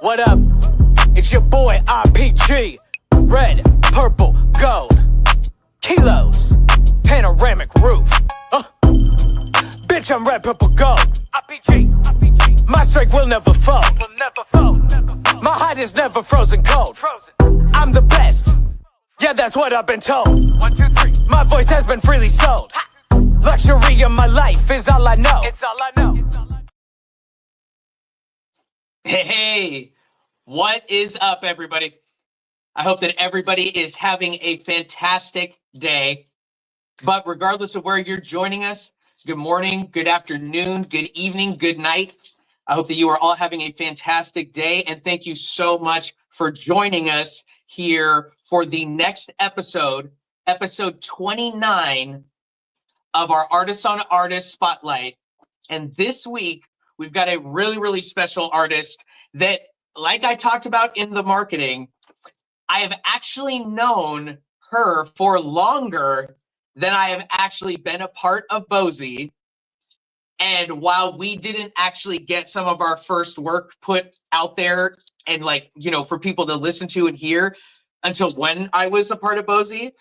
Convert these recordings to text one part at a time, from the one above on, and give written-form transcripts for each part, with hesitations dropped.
What up? It's your boy RPG. Red, purple, gold. Kilos. Panoramic roof. Bitch, I'm red, purple, gold. RPG. My strength will never fold. My heart is never frozen cold. I'm the best. Yeah, that's what I've been told. 1, 2, 3. My voice has been freely sold. Luxury of my life is all I know. It's all I know. Hey, what is up, everybody? I hope that everybody is having a fantastic day. But regardless of where you're joining us, good morning, good afternoon, good evening, good night. I hope that you are all having a fantastic day. And thank you so much for joining us here for the next episode, episode 29 of our Artists on Artists Spotlight. And this week, we've got a really, really special artist that, like I talked about in the marketing, I have actually known her for longer than I have actually been a part of Bozy. And while we didn't actually get some of our first work put out there and for people to listen to and hear until when I was a part of Bozy,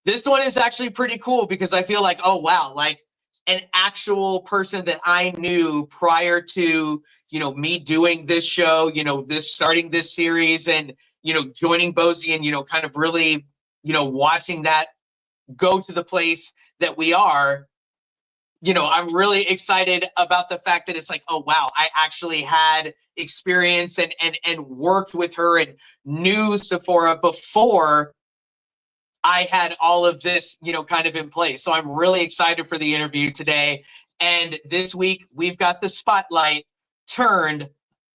this one is actually pretty cool because I feel like, oh, wow, like an actual person that I knew prior to, me doing this show, starting this series and, joining Bozy and, kind of really, watching that go to the place that we are. I'm really excited about the fact that it's like, oh, wow, I actually had experience and worked with her and knew Sephora before I had all of this, kind of in place. So I'm really excited for the interview today. And this week, we've got the spotlight turned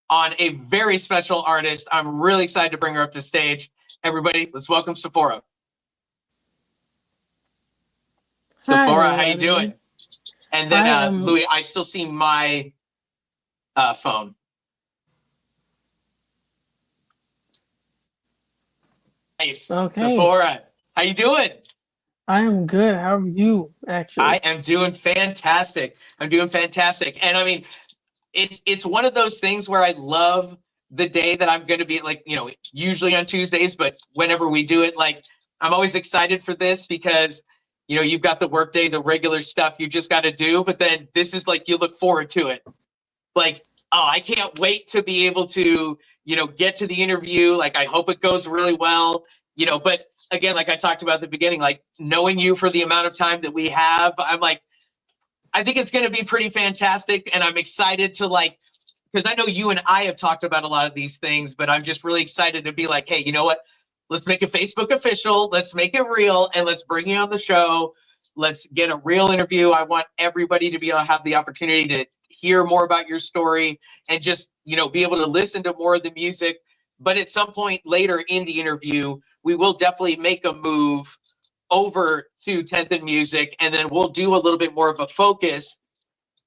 on a very special artist. I'm really excited to bring her up to stage. Everybody, let's welcome Sephora. Hi, Sephora, everybody. how you doing? And then Louis, I still see my phone. Nice. Okay. Sephora, how you doing? I am good. How are you, actually? I am doing fantastic. And I mean, it's one of those things where I love the day that I'm going to be usually on Tuesdays, but whenever we do it, I'm always excited for this because, you've got the workday, the regular stuff you just got to do, but then this is you look forward to it. I can't wait to be able to, get to the interview. I hope it goes really well, but again, like I talked about at the beginning, knowing you for the amount of time that we have, I think it's going to be pretty fantastic. And I'm excited to because I know you and I have talked about a lot of these things, but I'm just really excited to be hey, you know what? Let's make it Facebook official. Let's make it real and let's bring you on the show. Let's get a real interview. I want everybody to be able to have the opportunity to hear more about your story and just, be able to listen to more of the music. But at some point later in the interview, we will definitely make a move over to 10th and Music, and then we'll do a little bit more of a focus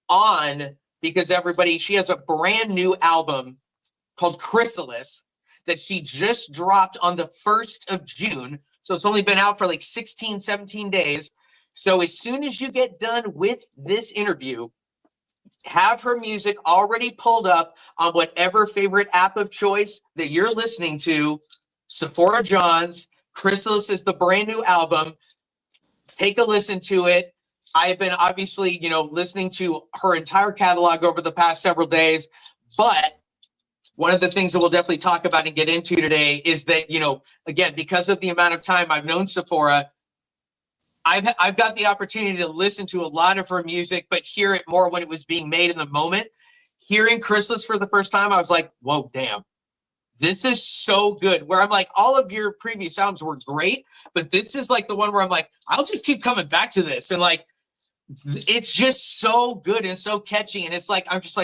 on, because she has a brand new album called Chrysalis that she just dropped on the 1st of June. So it's only been out for 16, 17 days. So as soon as you get done with this interview, have her music already pulled up on whatever favorite app of choice that you're listening to. Sephora Johns, Chrysalis is the brand new album. Take a listen to it. I've been obviously, listening to her entire catalog over the past several days. But one of the things that we'll definitely talk about and get into today is that, again, because of the amount of time I've known Sephora, I've got the opportunity to listen to a lot of her music, but hear it more when it was being made in the moment. Hearing Chrysalis for the first time, I was like, whoa, damn. This is so good. Where I'm all of your previous albums were great, but this is the one where I'm I'll just keep coming back to this. And it's just so good and so catchy. And it's I'm just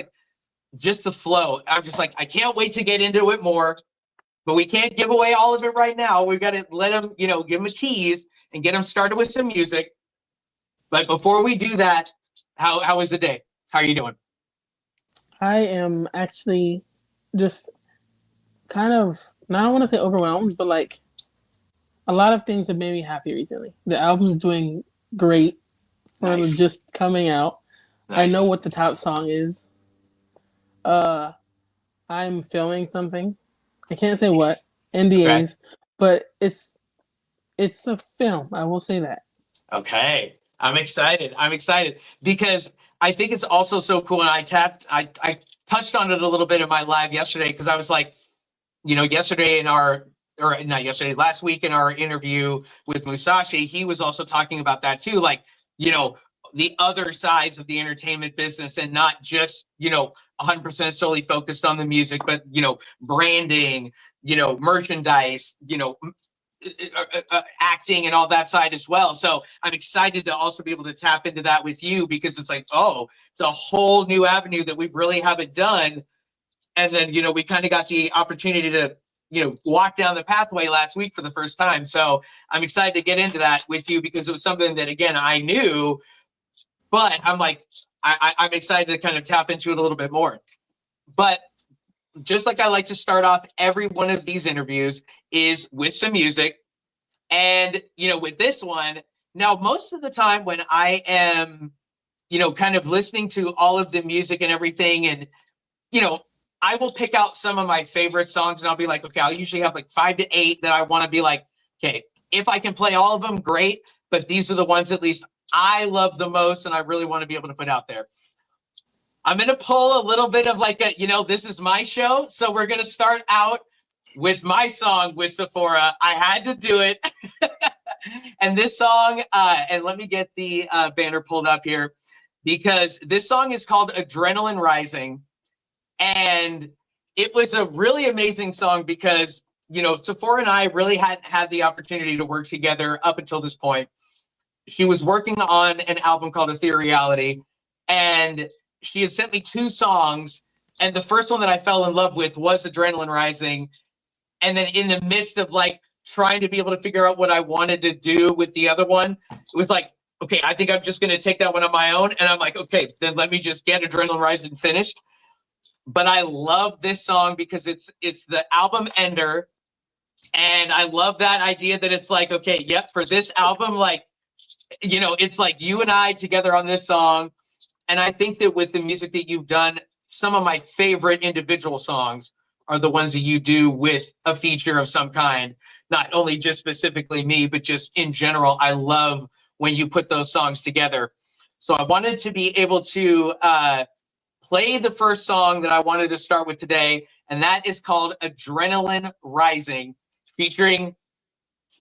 just the flow. I'm just I can't wait to get into it more, but we can't give away all of it right now. We've got to let them, give them a tease and get them started with some music. But before we do that, how was the day? How are you doing? I am actually just kind of, I don't want to say overwhelmed, but a lot of things have made me happy recently. The album's doing great for just coming out. Nice. I know what the top song is. I'm filming something I can't say what NDAs, but it's a film. I will say that. Okay. I'm excited. I'm excited because I think it's also so cool. And I touched on it a little bit in my live yesterday because I was like, yesterday or not yesterday, last week in our interview with Musashi, he was also talking about that too. Like, the other sides of the entertainment business and not just, 100% solely focused on the music, but, branding, merchandise, acting and all that side as well. So I'm excited to also be able to tap into that with you because it's like, oh, it's a whole new avenue that we really haven't done. And then, we kind of got the opportunity to, walk down the pathway last week for the first time. So I'm excited to get into that with you because it was something that, again, I knew, but I'm like, I'm excited to kind of tap into it a little bit more. But just like I like to start off every one of these interviews is with some music. And, with this one, now, most of the time when I am, kind of listening to all of the music and everything, and, I will pick out some of my favorite songs and I'll be like, okay, I'll usually have like 5 to 8 that I want to be like, okay, if I can play all of them, great. But these are the ones at least I love the most and I really want to be able to put out there. I'm going to pull a little bit of like this is my show. So we're going to start out with my song with Sephora. I had to do it. And this song, and let me get the banner pulled up here because this song is called Adrenaline Rising. And it was a really amazing song because, Sephora and I really hadn't had the opportunity to work together up until this point. She was working on an album called Ethereality, and she had sent me 2 songs. And the first one that I fell in love with was Adrenaline Rising. And then in the midst of like trying to be able to figure out what I wanted to do with the other one, it was like, okay, I think I'm just going to take that one on my own. And I'm like, okay, then let me just get Adrenaline Rising finished. But I love this song because it's the album ender. And I love that idea that it's like, okay, yep, for this album, like, it's like you and I together on this song. And I think that with the music that you've done, some of my favorite individual songs are the ones that you do with a feature of some kind. Not only just specifically me, but just in general, I love when you put those songs together. So I wanted to be able to play the first song that I wanted to start with today, and that is called Adrenaline Rising, featuring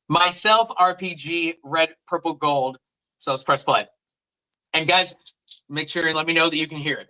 myself, RPG, Red, Purple, Gold. So let's press play. And guys, make sure and let me know that you can hear it.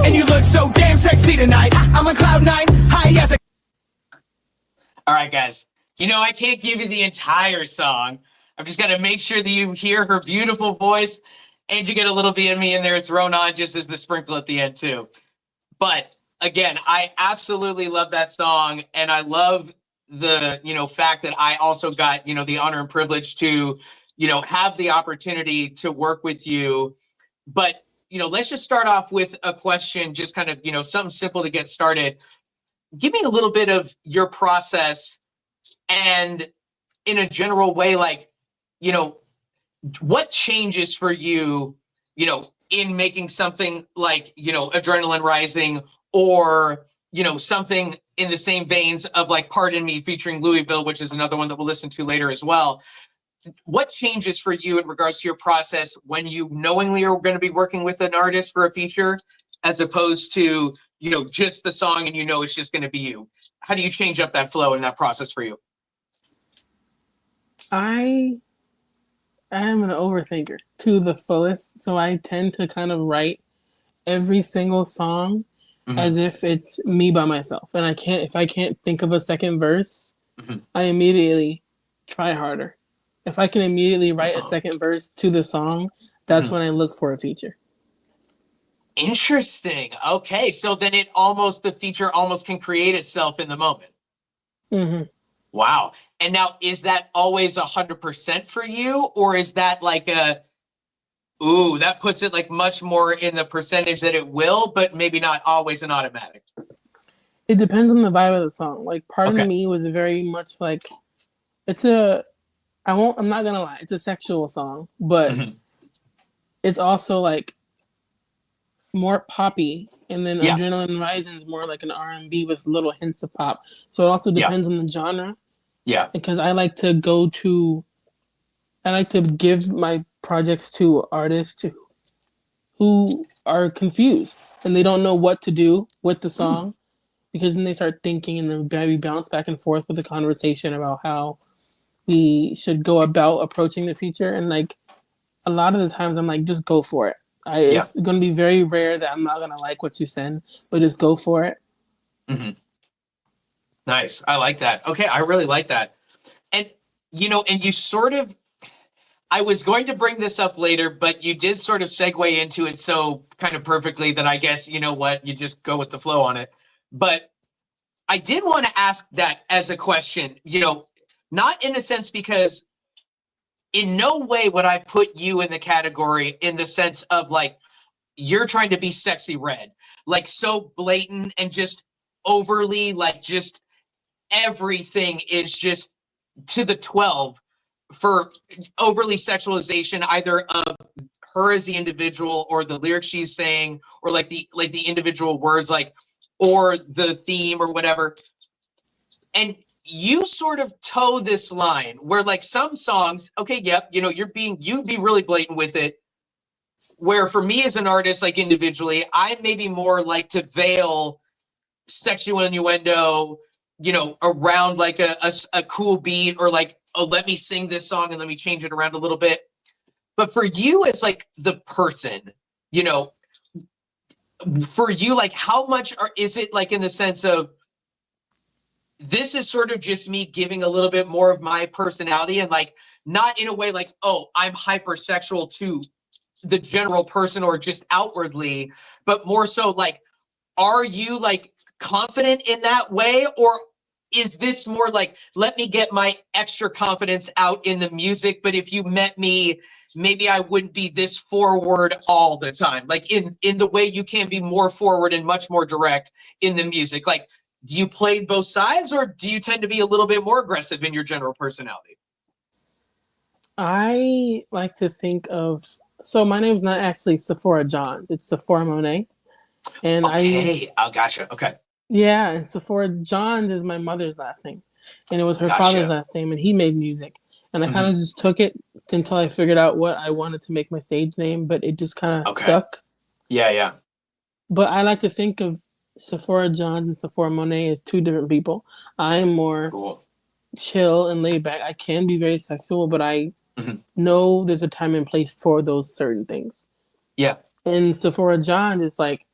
And you look so damn sexy tonight. I'm on cloud 9, high as a... All right, guys. I can't give you the entire song, I'm just gonna make sure that you hear her beautiful voice, and you get a little bit of me in there thrown on just as the sprinkle at the end too. But again, I absolutely love that song, and I love the fact that I also got the honor and privilege to have the opportunity to work with you. But let's just start off with a question, just kind of something simple to get started. Give me a little bit of your process, and in a general way, like what changes for you in making something like Adrenaline Rising, or something in the same veins of like Pardon Me featuring Louisville, which is another one that we'll listen to later as well. What changes for you in regards to your process when you knowingly are going to be working with an artist for a feature, as opposed to just the song and it's just going to be you? How do you change up that flow and that process for you? I am an overthinker to the fullest, so I tend to kind of write every single song as if it's me by myself, and if I can't think of a second verse, I immediately try harder. If I can immediately write a second verse to the song, that's when I look for a feature. Interesting. Okay, so then the feature almost can create itself in the moment. Wow. And now, is that always 100% for you, or is that like that puts it like much more in the percentage that it will, but maybe not always an automatic? It depends on the vibe of the song. Like Pardon Me was very much like, I'm not gonna lie, it's a sexual song, but it's also like more poppy, and then Adrenaline Rising is more like an R&B with little hints of pop. So it also depends on the genre. Yeah, because I like to give my projects to artists who are confused and they don't know what to do with the song, because then they start thinking, and then maybe bounce back and forth with a conversation about how we should go about approaching the feature. And like a lot of the times I'm like, just go for it. It's going to be very rare that I'm not going to like what you send, but just go for it. Nice. I like that. Okay. I really like that. And, and you sort of, I was going to bring this up later, but you did sort of segue into it so kind of perfectly that I guess, you just go with the flow on it. But I did want to ask that as a question, not in a sense, because in no way would I put you in the category in the sense of like, you're trying to be Sexy Red, like so blatant and just overly, like just everything is just to the 12 for overly sexualization, either of her as the individual, or the lyrics she's saying, or like the individual words, like, or the theme or whatever. And you sort of toe this line where like some songs, okay, yep, you'd be really blatant with it. Where for me as an artist, like individually, I maybe more like to veil sexual innuendo, around like a cool beat, or like, oh, let me sing this song and let me change it around a little bit. But for you as like the person, for you, like how much is it like in the sense of, this is sort of just me giving a little bit more of my personality, and like not in a way like, oh, I'm hypersexual to the general person or just outwardly, but more so like, are you like confident in that way, or is this more like, let me get my extra confidence out in the music, but if you met me, maybe I wouldn't be this forward all the time, like in the way you can be more forward and much more direct in the music? Like, do you play both sides, or do you tend to be a little bit more aggressive in your general personality? I like to think of, so my name's not actually Sephora Johns, it's Sephora Monet. And gotcha. Okay. Yeah, and Sephora Johns is my mother's last name, and it was her father's last name, and he made music. And I kind of just took it until I figured out what I wanted to make my stage name, but it just kind of stuck. Yeah. But I like to think of Sephora Johns and Sephora Monet as two different people. I'm more chill and laid back. I can be very sexual, but I know there's a time and place for those certain things. Yeah. And Sephora Johns is like,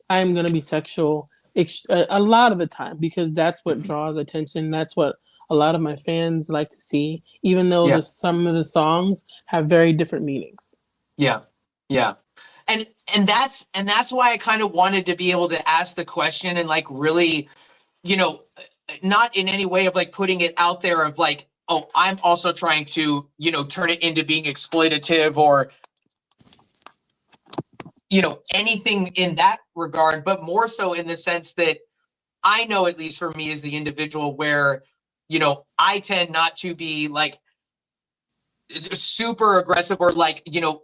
I'm going to be sexual a lot of the time, because that's what draws attention. That's what a lot of my fans like to see, even though Yeah. some of the songs have very different meanings. Yeah. Yeah. And that's why I kind of wanted to be able to ask the question and like really, you know, not in any way of like putting it out there of like, oh, I'm also trying to, you know, turn it into being exploitative or, you know, anything in that regard, but more so in the sense that I know, at least for me as the individual, where, you know, I tend not to be like super aggressive or like, you know,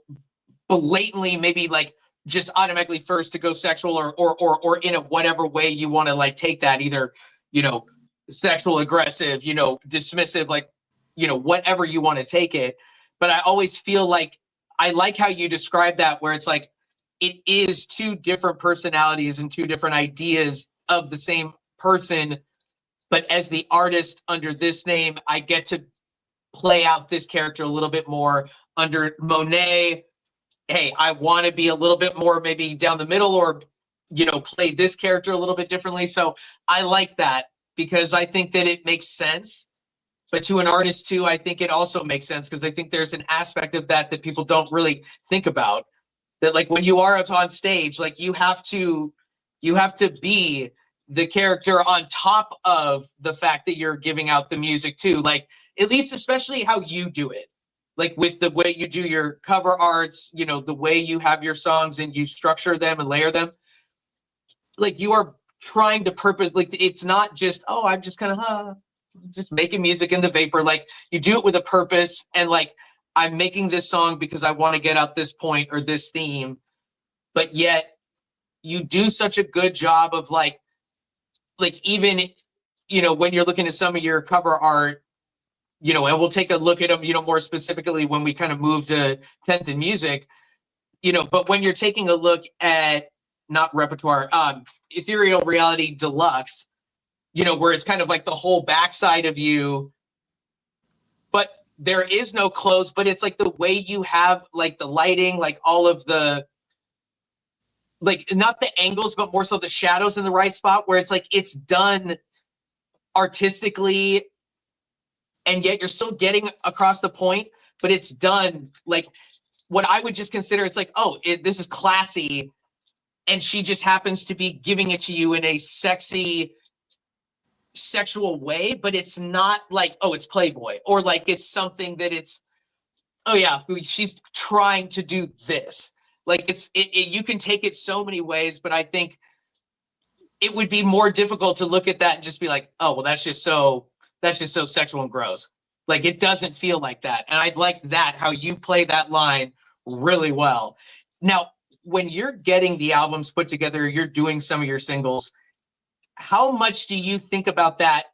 blatantly maybe like just automatically first to go sexual or in a whatever way you want to like take that, either, you know, sexual, aggressive, you know, dismissive, like, you know, whatever you want to take it. But I always feel like I like how you describe that, where it's like it is two different personalities and two different ideas of the same person. But as the artist under this name, I get to play out this character a little bit more. Under Monet, hey, I want to be a little bit more maybe down the middle, or, you know, play this character a little bit differently. So I like that because I think that it makes sense. But to an artist too, I think it also makes sense because I think there's an aspect of that that people don't really think about. That like when you are up on stage, like you have to be the character on top of the fact that you're giving out the music too. Like at least especially how you do it. Like with the way you do your cover arts, you know, the way you have your songs and you structure them and layer them. Like you are trying to purpose, like it's not just, oh, I'm just kind of just making music in the vapor. Like you do it with a purpose, and like I'm making this song because I want to get out this point or this theme, but yet you do such a good job of like even, you know, when you're looking at some of your cover art, you know, and we'll take a look at them, you know, more specifically when we kind of move to 10th and music, you know, but when you're taking a look at not repertoire, Ethereal Reality Deluxe, you know, where it's kind of like the whole backside of you, but there is no clothes, but it's like the way you have like the lighting, like all of the, like not the angles, but more so the shadows in the right spot, where it's like it's done artistically and yet you're still getting across the point, but it's done like what I would just consider, it's like, oh, this is classy, and she just happens to be giving it to you in a sexy, sexual way, but it's not like, oh, it's Playboy, or like it's something that it's, oh yeah, she's trying to do this. Like you can take it so many ways, but I think it would be more difficult to look at that and just be like, oh, well, that's just so sexual and gross. Like it doesn't feel like that. And I'd like that, how you play that line really well. Now, when you're getting the albums put together, you're doing some of your singles, how much do you think about that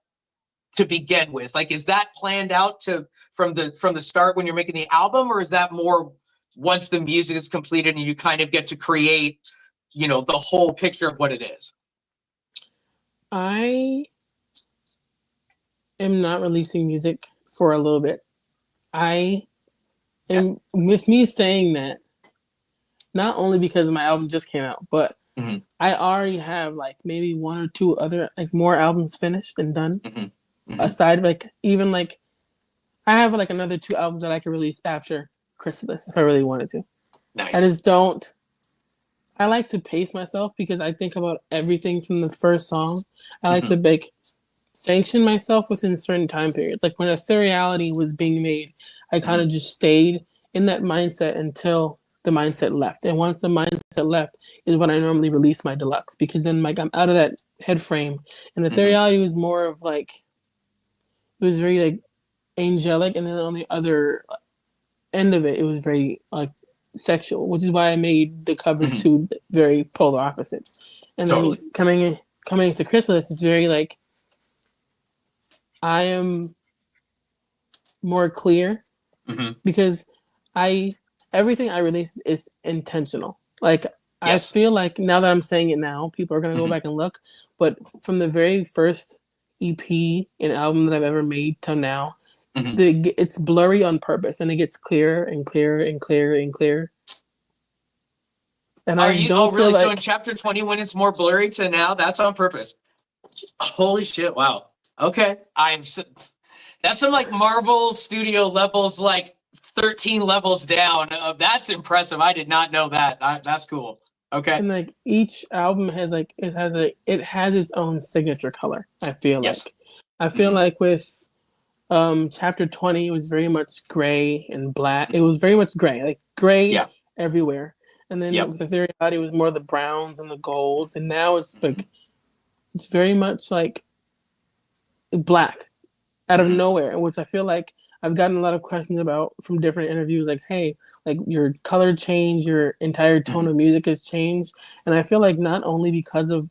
to begin with? Like, is that planned out from the start when you're making the album, or is that more once the music is completed and you kind of get to create, you know, the whole picture of what it is? I am not releasing music for a little bit. With me saying that, not only because my album just came out, but mm-hmm. I already have like maybe one or two other like more albums finished and done. Mm-hmm. Mm-hmm. Aside, like even like I have like another 2 albums that I could release after Christmas if I really wanted to. Nice. I just don't. I like to pace myself because I think about everything from the first song. I like to like sanction myself within certain time periods. Like when Ethereality was being made, I kind of just stayed in that mindset until the mindset left. And once the mindset left is when I normally release my deluxe, because then like I'm out of that head frame. And Ethereality was more of like, it was very like angelic, and then on the other end of it, it was very like sexual, which is why I made the covers two very polar opposites. And then coming into Chrysalis, it's very like I am more clear because everything I release is intentional. Like I feel like now that I'm saying it now, people are gonna go back and look. But from the very first EP and album that I've ever made till now, it's blurry on purpose, and it gets clearer and clearer and clearer and clearer. And I don't feel like... So in chapter 20, when it's more blurry to now, that's on purpose. Holy shit! Wow. Okay, That's some like Marvel Studio levels, like 13 levels down. That's impressive. I did not know that. That's cool. Okay. And like each album has like it has its own signature color. Yes. I feel Hmm. like with chapter 20 was very much gray and black. It was very much gray, like gray Yeah. everywhere. And then Yep. with Ethereal it was more the browns and the golds. And now it's Hmm. like it's very much like black out of Hmm. nowhere, which I feel like I've gotten a lot of questions about from different interviews, like, hey, like your color change, your entire tone Hmm. of music has changed. And I feel like not only because of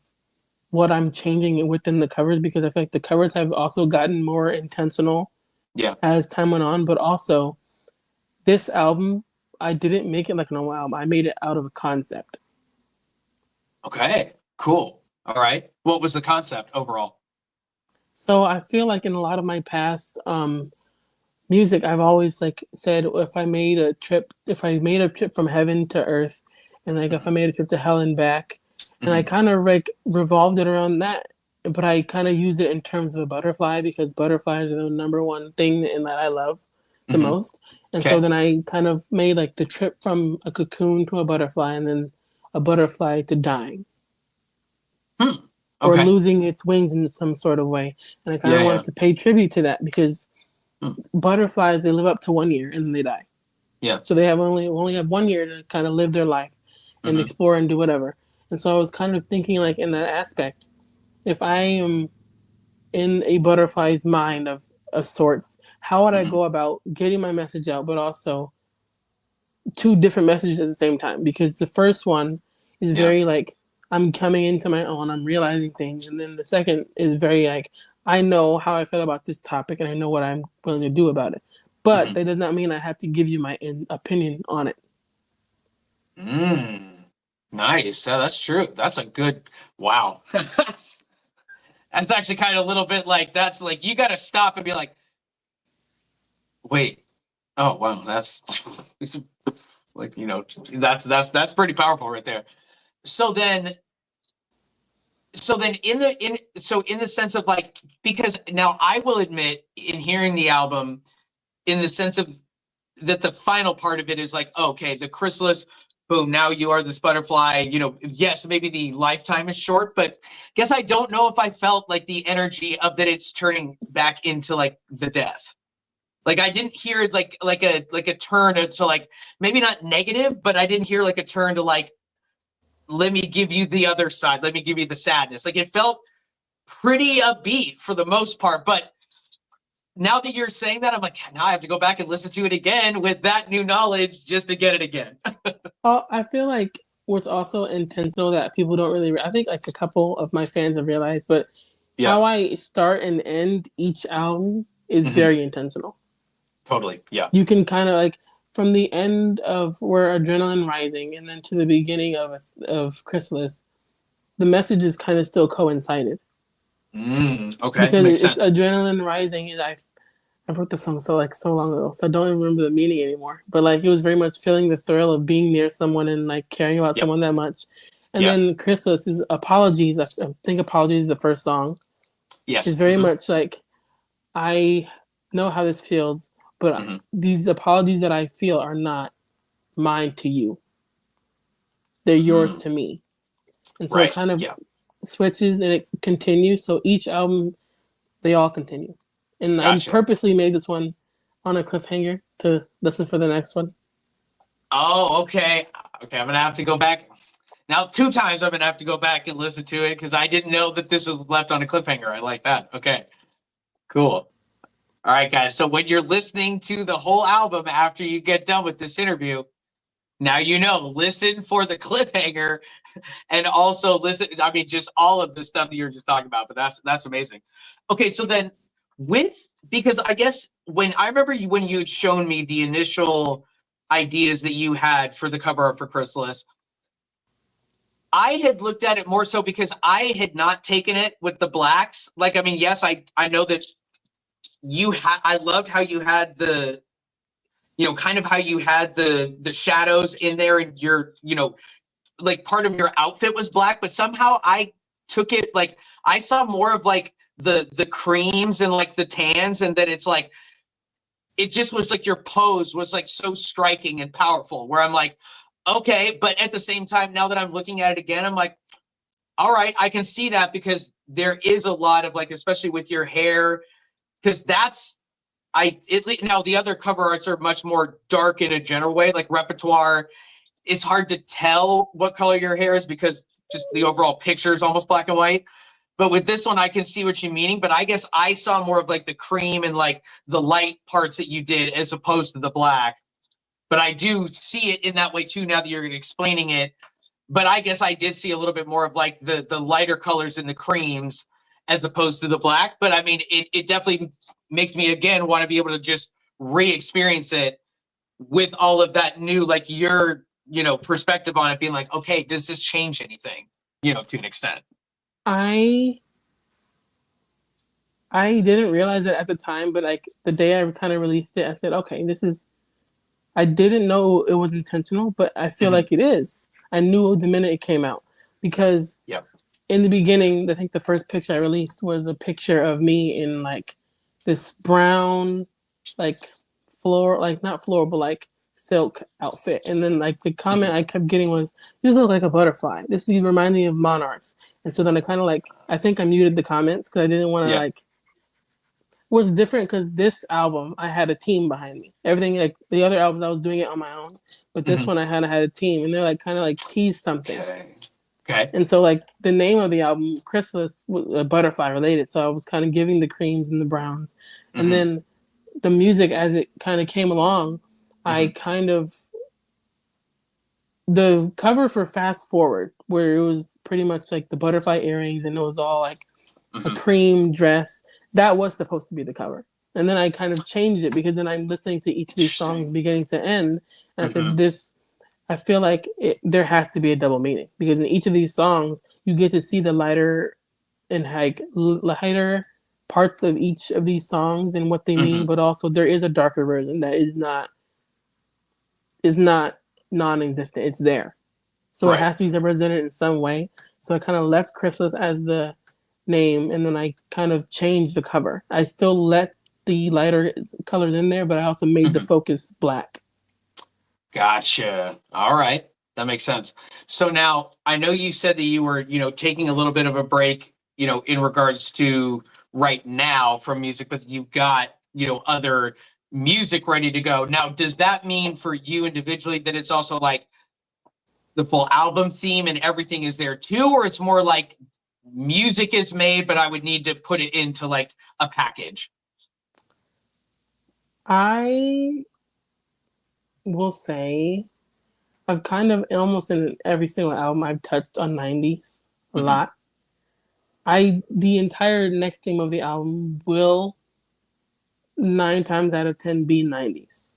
what I'm changing within the covers, because I feel like the covers have also gotten more intentional Yeah. as time went on, but also this album, I didn't make it like a normal album. I made it out of a concept. Okay. Cool. All right. What was the concept overall? So I feel like in a lot of my past music, I've always like said if I made a trip from heaven to earth, and like if I Hmm. made a trip to hell and back, and I Hmm. kind of like revolved it around that, but I kind of used it in terms of a butterfly because butterflies are the number one thing in that I love the Hmm. most. And so Okay. then I kind of made like the trip from a cocoon to a butterfly, and then a butterfly to dying Hmm. or Okay. losing its wings in some sort of way. And I kind of Yeah. Yeah. wanted to pay tribute to that because Hmm. butterflies, they live up to 1 year and then they die. Yeah. So they have only have 1 year to kind of live their life and Hmm. explore and do whatever. And so I was kind of thinking like in that aspect, if I am in a butterfly's mind of sorts, how would I Hmm. go about getting my message out, but also two different messages at the same time? Because the first one is Yeah. very like I'm coming into my own, I'm realizing things, and then the second is very like I know how I feel about this topic and I know what I'm willing to do about it. But Hmm. that does not mean I have to give you my opinion on it. Mm. Nice. Yeah, that's true. That's a good. Wow. That's actually kind of a little bit like that's like you got to stop and be like, wait. Oh wow, that's like that's pretty powerful right there. So then in the sense of like because now I will admit in hearing the album in the sense of that the final part of it is like okay the chrysalis boom now you are this butterfly yes maybe the lifetime is short but guess I don't know if I felt like the energy of that it's turning back into like the death. Like I didn't hear like a turn to like maybe not negative, but I didn't hear like a turn to like let me give you the other side. Let me give you the sadness. Like it felt pretty upbeat for the most part. But now that you're saying that, I'm like, now I have to go back and listen to it again with that new knowledge just to get it again. I feel like what's also intentional that people don't really, I think like a couple of my fans have realized, but Yeah. how I start and end each album is Hmm. very intentional. Totally. Yeah. You can kind of like from the end of where Adrenaline Rising and then to the beginning of Chrysalis, the messages kind of still coincided Okay. because Makes it's sense. Adrenaline Rising, and I wrote this song so long ago, so I don't even remember the meaning anymore. But like it was very much feeling the thrill of being near someone and like caring about Yep. someone that much. And Yeah. then Chrysalis is Apologies. I think Apologies is the first song. Is Yes. very Hmm. much like I know how this feels, but Hmm. these apologies that I feel are not mine to you. They're yours Mm. to me. And so it Right. kind of Yeah. switches and it continues. So each album, they all continue. And I Gotcha. purposely made this one on a cliffhanger to listen for the next one. Oh, okay. Okay. I'm gonna have to go back. Now, two times I'm gonna have to go back and listen to it because I didn't know that this was left on a cliffhanger. I like that. Okay, cool. All right, guys. So when you're listening to the whole album after you get done with this interview, now you know. Listen for the cliffhanger, and also listen. I mean, just all of the stuff that you're just talking about. But that's amazing. Okay, so then with because I guess when I remember when you'd shown me the initial ideas that you had for the cover art for Chrysalis, I had looked at it more so because I had not taken it with the blacks. Like, I mean, yes, I know that I loved how you had the, kind of how you had the shadows in there and your, like part of your outfit was black, but somehow I took it like I saw more of like the creams and like the tans, and then it's like it just was like your pose was like so striking and powerful, where I'm like, okay, but at the same time, now that I'm looking at it again, I'm like, all right, I can see that, because there is a lot of like, especially with your hair, because that's now the other cover arts are much more dark in a general way, like Repertoire. It's hard to tell what color your hair is because just the overall picture is almost black and white. But with this one, I can see what you're meaning. But I guess I saw more of like the cream and like the light parts that you did as opposed to the black. But I do see it in that way too, now that you're explaining it. But I guess I did see a little bit more of like the lighter colors in the creams as opposed to the black. But I mean, it definitely makes me again want to be able to just re-experience it with all of that new, like your, perspective on it, being like, okay, does this change anything, to an extent? I didn't realize it at the time, but like the day I kind of released it, I said, okay, I didn't know it was intentional, but I feel like it is. I knew the minute it came out, because in the beginning, I think the first picture I released was a picture of me in like this brown, like not floral, but like silk outfit. And then like the comment I kept getting was, "You look like a butterfly. This reminds me of monarchs." And so then I kind of like, I think I muted the comments because I didn't want to like. Was different because this album I had a team behind me. Everything like the other albums I was doing it on my own, but this one I had a team, and they're like kind of like tease something. Okay. And so like the name of the album, Chrysalis, was butterfly related. So I was kind of giving the creams and the browns, and then the music as it kind of came along, I kind of the cover for Fast Forward, where it was pretty much like the butterfly earrings and it was all like a cream dress. That was supposed to be the cover. And then I kind of changed it because then I'm listening to each of these songs beginning to end. And I said, I feel like there has to be a double meaning, because in each of these songs, you get to see the lighter and like lighter parts of each of these songs and what they mean. But also there is a darker version that is not non-existent. It's there. So it has to be represented in some way. So I kind of left Chrysalis as the name, and then I kind of changed the cover. I still let the lighter colors in there, but I also made the focus black. Gotcha. All right. That makes sense. So now I know you said that you were, taking a little bit of a break, in regards to right now from music, but you've got, other music ready to go. Now, does that mean for you individually that it's also like the full album theme and everything is there too, or it's more like music is made, but I would need to put it into like a package? I will say I've kind of almost in every single album I've touched on 90s a lot. The entire next theme of the album will 9 times out of 10 be 90s.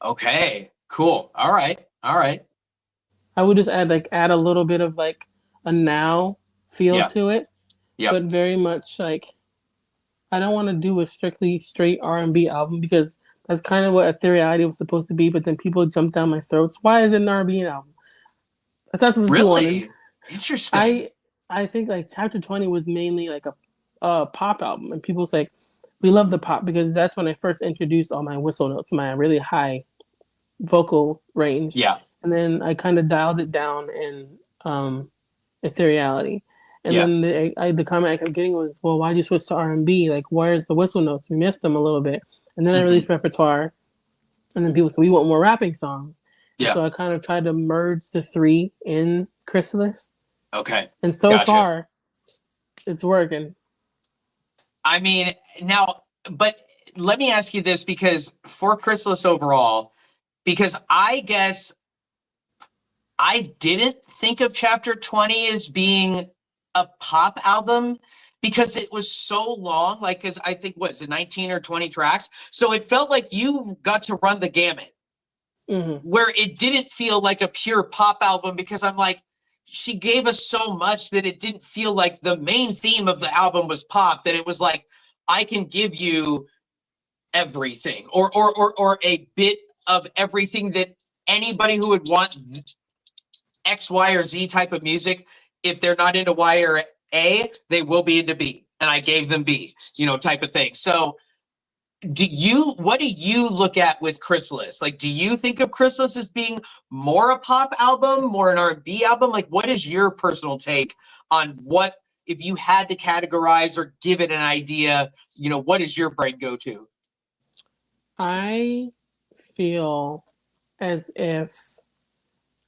Okay, cool. All right. I would just add a little bit of like a now feel to it, but very much like I don't want to do a strictly straight R&B album, because that's kind of what Ethereality was supposed to be, but then people jumped down my throats. Why is it an R&B album? I thought it was really interesting. I think like Chapter 20 was mainly like a pop album, and people was like, we love the pop, because that's when I first introduced all my whistle notes, my really high vocal range. Yeah. And then I kind of dialed it down in Ethereality. And then the comment I kept getting was, well, why'd you switch to R&B? Like, where's the whistle notes? We missed them a little bit. And then I released Repertoire. And then people said, we want more rapping songs. Yeah. So I kind of tried to merge the three in Chrysalis. Okay. And so far, it's working. I mean, now, but let me ask you this, because for Chrysalis overall, because I guess I didn't think of Chapter 20 as being a pop album, because it was so long, like, because I think, what is it, 19 or 20 tracks? So it felt like you got to run the gamut, where it didn't feel like a pure pop album, because I'm like, she gave us so much that it didn't feel like the main theme of the album was pop, that it was like, I can give you everything, or a bit of everything that anybody who would want X, Y, or Z type of music, if they're not into Y or A, they will be into B. and I gave them B, type of thing. So what do you look at with Chrysalis? Like, do you think of Chrysalis as being more a pop album, more an R&B album? Like, what is your personal take on what, if you had to categorize or give it an idea, what does your brain go to? I feel as if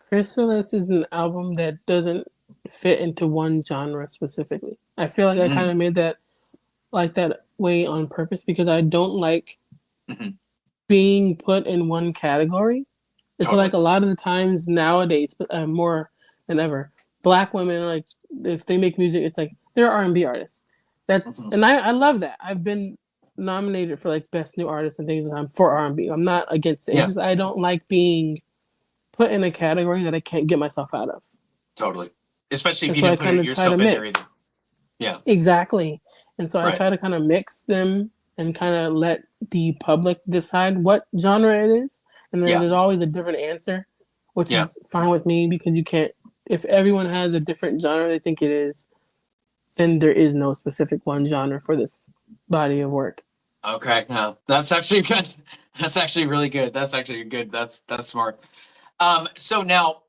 Chrysalis is an album that doesn't fit into one genre specifically. I feel like I kind of made that like that way on purpose because I don't like being put in one category. It's Totally. like a lot of the times nowadays, more than ever, Black women, like if they make music, it's like they're R&B artists. And I love that. I've been nominated for like best new artist and things. I'm for R&B. I'm not against it. It's just I don't like being put in a category that I can't get myself out of. Totally. Especially if and you so didn't put yourself in there either. Yeah. Exactly. And so I try to kind of mix them and kind of let the public decide what genre it is. And then there's always a different answer, which is fine with me because you can't, if everyone has a different genre they think it is, then there is no specific one genre for this body of work. Okay. No, that's actually good. That's actually really good. That's actually good. That's smart. So now,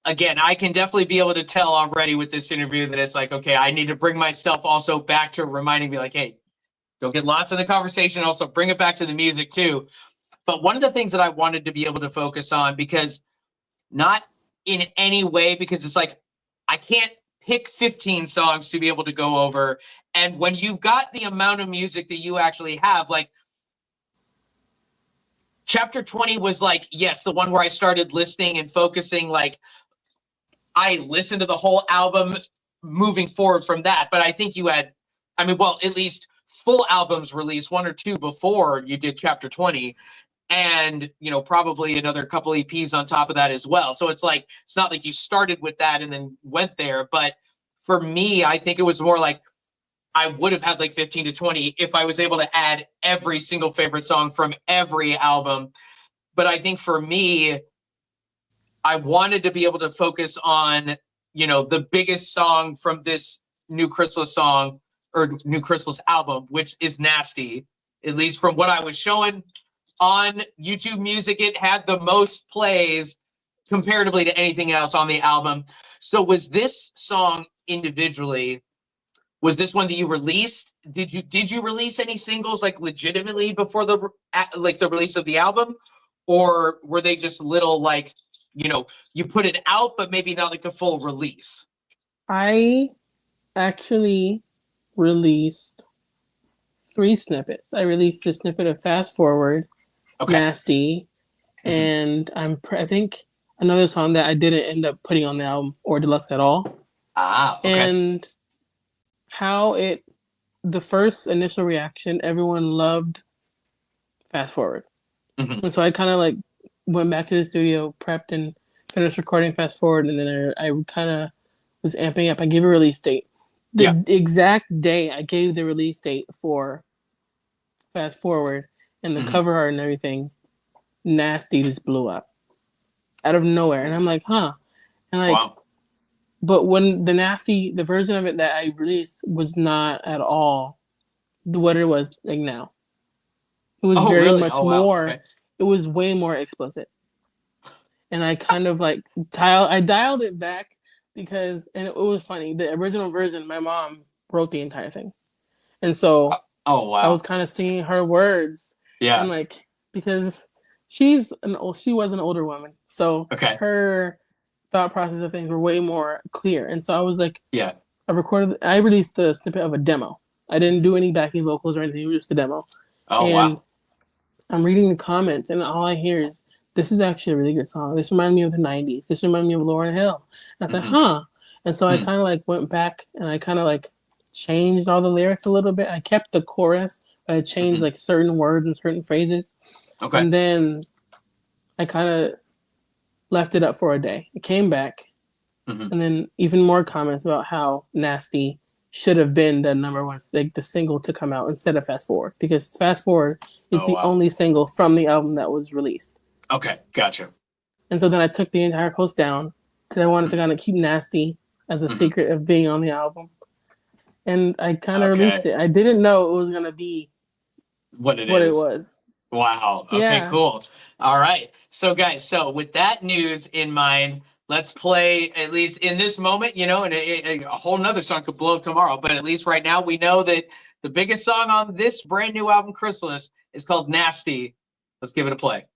again, I can definitely be able to tell already with this interview that it's like, okay, I need to bring myself also back to reminding me like, hey, don't get lost in the conversation. Also bring it back to the music too. But one of the things that I wanted to be able to focus on, because not in any way, because it's like, I can't pick 15 songs to be able to go over. And when you've got the amount of music that you actually have, like, Chapter 20 was like, yes, the one where I started listening and focusing, like, I listened to the whole album moving forward from that. But I think you had, at least full albums released, one or two before you did Chapter 20. And, probably another couple EPs on top of that as well. So it's like, it's not like you started with that and then went there. But for me, I think it was more like I would have had like 15 to 20 if I was able to add every single favorite song from every album. But I think for me, I wanted to be able to focus on, the biggest song from this new Chrysalis song or new Chrysalis album, which is Nasty. At least from what I was showing on YouTube Music, it had the most plays comparatively to anything else on the album. So was this song individually, was this one that you released? Did you release any singles like legitimately before the release of the album? Or were they just little like, you put it out, but maybe not like a full release? I actually released 3 snippets. I released a snippet of Fast Forward, Nasty, and I think another song that I didn't end up putting on the album or deluxe at all. And the first initial reaction, everyone loved Fast Forward. And so I kind of like went back to the studio, prepped and finished recording Fast Forward. And then I kind of was amping up. I gave a release date. The exact day I gave the release date for Fast Forward and the cover art and everything, Nasty just blew up out of nowhere. And I'm like, huh. And like, but when the version of it that I released was not at all what it was like now. It was very much more. Okay. It was way more explicit. And I kind of like dialed it back because, and it was funny. The original version, my mom wrote the entire thing. And so I was kind of singing her words. Yeah. And like, because she was an older woman. So her thought process of things were way more clear. And so I was like, I released the snippet of a demo. I didn't do any backing vocals or anything. It was just a demo. I'm reading the comments and all I hear is, this is actually a really good song. This reminds me of the 90s. This reminds me of Lauryn Hill. And I thought, huh. And so I kind of like went back and I kind of like changed all the lyrics a little bit. I kept the chorus, but I changed like certain words and certain phrases. And then I kind of left it up for a day. It came back. And then even more comments about how Nasty should have been the number one, like the single to come out instead of Fast Forward, because Fast Forward is the only single from the album that was released. Okay, gotcha. And so then I took the entire post down because I wanted to kind of keep Nasty as a secret of being on the album. and I kind of Okay. released it. I didn't know it was gonna be What it what it is. was. Wow. Okay, Yeah. cool. All right. So, guys, so with that news in mind, let's play, at least in this moment, and a whole nother song could blow up tomorrow. But at least right now, we know that the biggest song on this brand new album, Chrysalis, is called Nasty. Let's give it a play.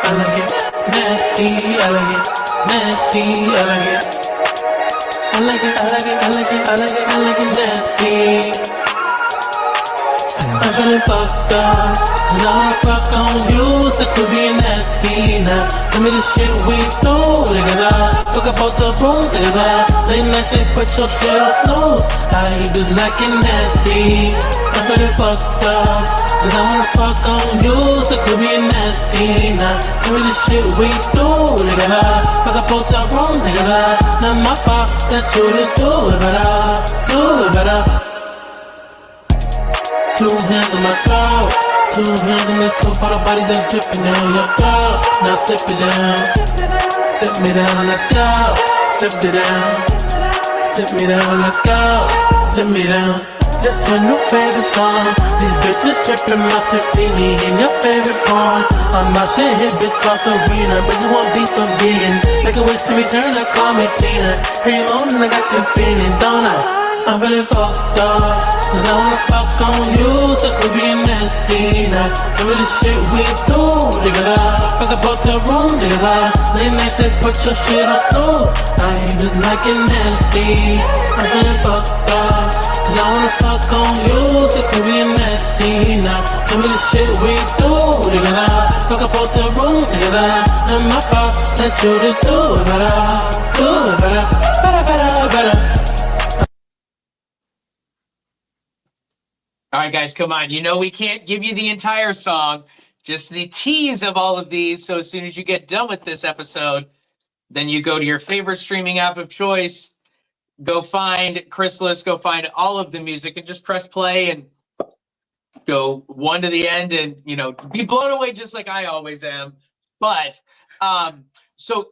I like it nasty, I like it nasty, I like it. I like it, I like it, I like it, I like it, I like it nasty. I'm feeling fucked up, cause I wanna fuck on you, so quit being nasty now. Tell me the shit we do together, fuck up both the rooms together. Late night sex, put your shit on snooze. I just like it nasty. I'm feeling fucked up, cause I wanna fuck on you, so quit being nasty now. Tell me the shit we do together, fuck up both the rooms together. Not my fault that you just do it better, do it better. 2 hands on my throat, 2 hands in this cup, all the body that's dripping down your throat. Now sip it down, sip me down, let's go. Sip it down, sip me down, let's go. Sip me down. This your new favorite song. These bitches tripping, must have seen me in your favorite porn. I'm out shit, hit bitch called Serena. Bitches want beef, I'm vegan. Make a wish to return, I call me Tina. Hear you moaning, I got you feeling, don't I? I'm feeling fucked up, cause I wanna fuck on you, so quit being nasty now. Tell me the shit we do together, fuck up hotel rooms together. Late night sex, put your shit on snooze. I ain't just like it nasty. I'm feeling fucked up, cause I wanna fuck on you, so quit being nasty now. Tell me the shit we do together, fuck up hotel rooms together. Not my fault that you just do it better, do it better, better, better, better. All right, guys, come on. We can't give you the entire song, just the tease of all of these. So as soon as you get done with this episode, then you go to your favorite streaming app of choice, go find Chrysalis, go find all of the music, and just press play and go one to the end and, be blown away just like I always am. But so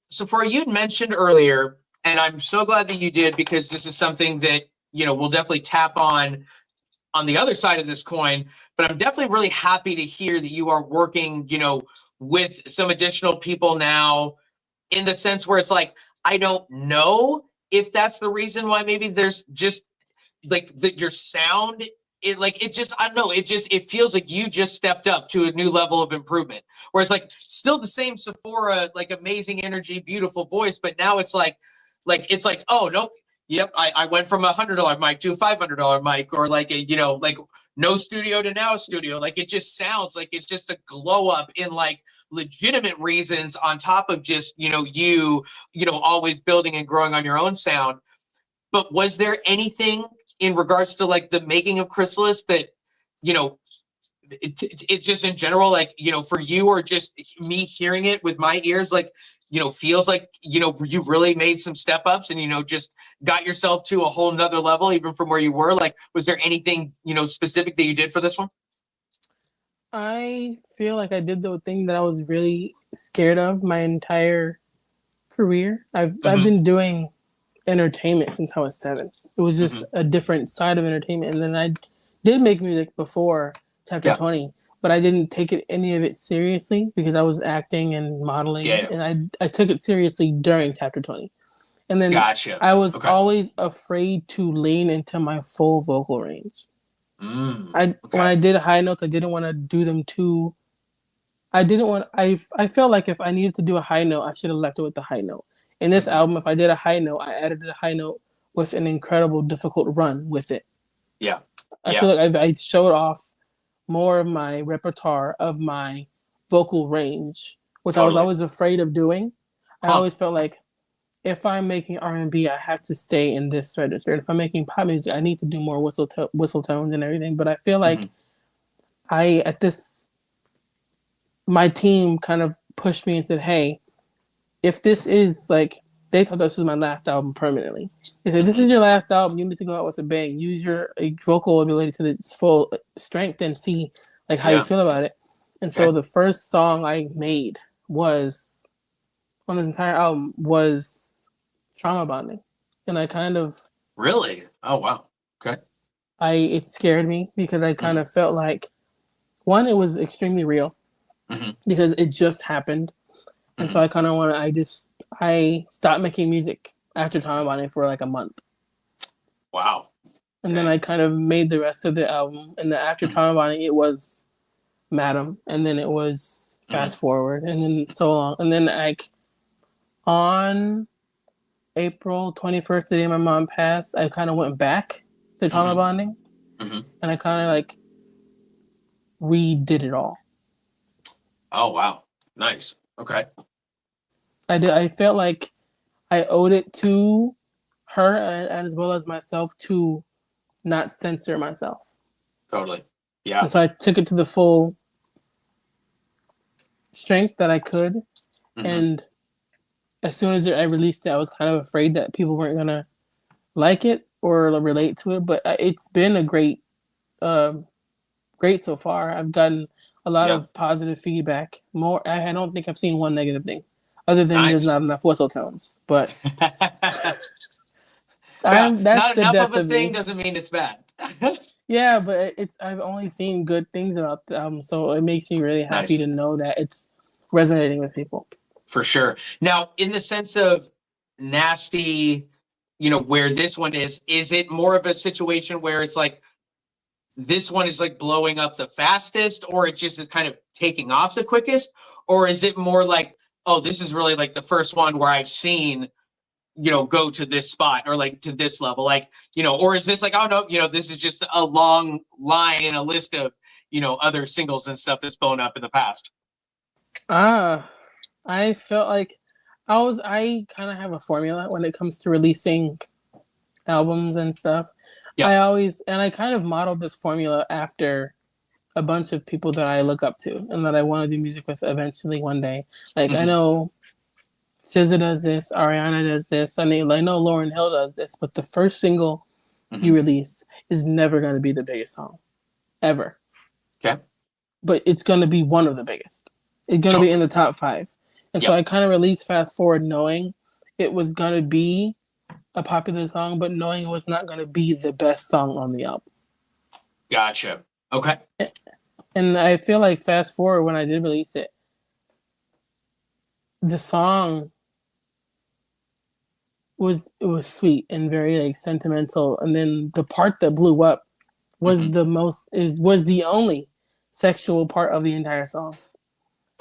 Sephora, you'd mentioned earlier, and I'm so glad that you did, because this is something that, we'll definitely tap on the other side of this coin, but I'm definitely really happy to hear that you are working, with some additional people now, in the sense where it's like, I don't know if that's the reason why maybe there's just like your sound, I don't know, it feels like you just stepped up to a new level of improvement, where it's like still the same Sephora, like amazing energy, beautiful voice, but now it's like, oh no. Yep, I went from $100 mic to a $500 mic, or like no studio to now studio. Like, it just sounds like it's just a glow up in like legitimate reasons, on top of just you always building and growing on your own sound. But was there anything in regards to like the making of Chrysalis that it's just in general, like, for you, or just me hearing it with my ears, like, feels like, you really made some step ups and, just got yourself to a whole nother level, even from where you were? Like, was there anything, specific that you did for this one? I feel like I did the thing that I was really scared of my entire career. I've been doing entertainment since I was 7. It was just a different side of entertainment. And then I did make music before Chapter 20, but I didn't take any of it seriously, because I was acting and modeling, and I took it seriously during Chapter 20. And then I was always afraid to lean into my full vocal range. When I did high notes, I didn't want to do them too. I felt like if I needed to do a high note, I should have left it with the high note. In this album, if I did a high note, I added a high note with an incredible difficult run with it. I feel like I showed off more of my repertoire of my vocal range, which I was always afraid of doing. I always felt like if I'm making R&B, I have to stay in this register. If I'm making pop music, I need to do more whistle tones and everything. But I feel like my team kind of pushed me and said, hey, if this is like, they thought this was my last album permanently. They said, this is your last album. You need to go out with a bang. Use your vocal ability to its full strength and see like how you feel about it. And so the first song I made was on this entire album was trauma bonding, and I kind of Really? Oh wow. Okay. it scared me because I kind Mhm. of felt like one, it was extremely real Mhm. because it just happened, and so Mhm. I kind of want to. I stopped making music after trauma bonding for like a month, Wow. and then Dang. I kind of made the rest of the album. And then after Mhm. trauma bonding, it was Madam, and then it was Mhm. Fast Forward, and then So Long, and then like on April 21st, the day my mom passed, I kind of went back to trauma Mhm. bonding, Mhm. and I kind of like redid it all. Oh wow. Nice. Okay. I did. I felt like I owed it to her and as well as myself to not censor myself, Totally. and Yeah. so I took it to the full strength that I could. Mhm. And as soon as I released it, I was kind of afraid that people weren't gonna like it or relate to it. But it's been a um, great so far. I've gotten a lot Yeah. of positive feedback. More, I don't think I've seen one negative thing, other than there's Nice. not enough whistle tones. But Yeah. that's Not the enough of depth a of thing me. doesn't mean it's bad. Yeah, but it's I've only seen good things about the album, so it makes me really happy Nice. to know that it's resonating with people. For sure. Now, in the sense of nasty, where this one is it more of a situation where it's like this one is like blowing up the fastest, or it just is kind of taking off the quickest? Or is it more like, oh, this is really like the first one where I've seen, go to this spot or like to this level? Like, or is this like, oh no, this is just a long line and a list of, other singles and stuff that's blown up in the past? Ah, I felt like I kind of have a formula when it comes to releasing albums and stuff. Yeah. I kind of modeled this formula after a bunch of people that I look up to and that I want to do music with eventually one day. Like I Hmm. know SZA does this, Ariana does this, I know Lauryn Hill does this, but the first single you Hmm. release is never going to be the biggest song ever. Okay. But it's going to be one of the biggest. It's going to be in Totally. the top 5. And so Yep. I kind of released Fast Forward knowing it was going to be a popular song, but knowing it was not going to be the best song on the album. Gotcha. Okay. And I feel like Fast Forward, when I did release it, the song was sweet and very like sentimental, and then the part that blew up was Hmm. was the only sexual part of the entire song.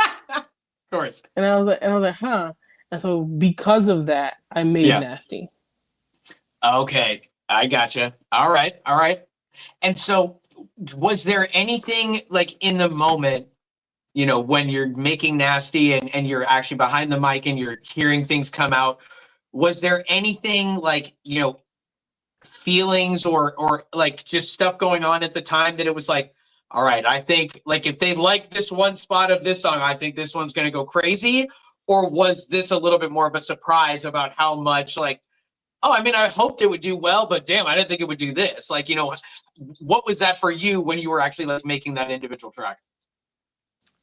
Of course. And I was like, huh. And so because of that, I made Yeah. Nasty. Okay. I gotcha. All right. All right. And so, was there anything like in the moment, when you're making Nasty and you're actually behind the mic and you're hearing things come out, was there anything like, feelings or like just stuff going on at the time that it was like, all right, I think like if they like this one spot of this song, I think this one's going to go crazy? Or was this a little bit more of a surprise about how much like, oh, I mean, I hoped it would do well, but damn, I didn't think it would do this. Like, what was that for you when you were actually like making that individual track?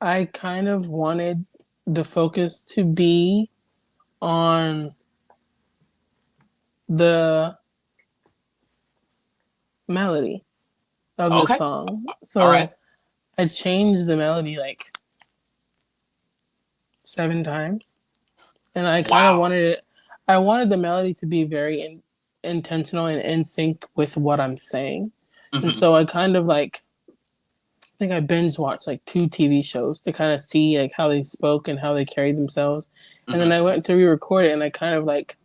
I kind of wanted the focus to be on the melody of the Okay. song. All right. So I changed the melody like 7 times. And I kind of Wow. wanted it, I wanted the melody to be very intentional and in sync with what I'm saying. And Hmm. so I kind of like, I think I binge watched like 2 TV shows to kind of see like how they spoke and how they carried themselves. And then Hmm. I went to re-record it and I kind of like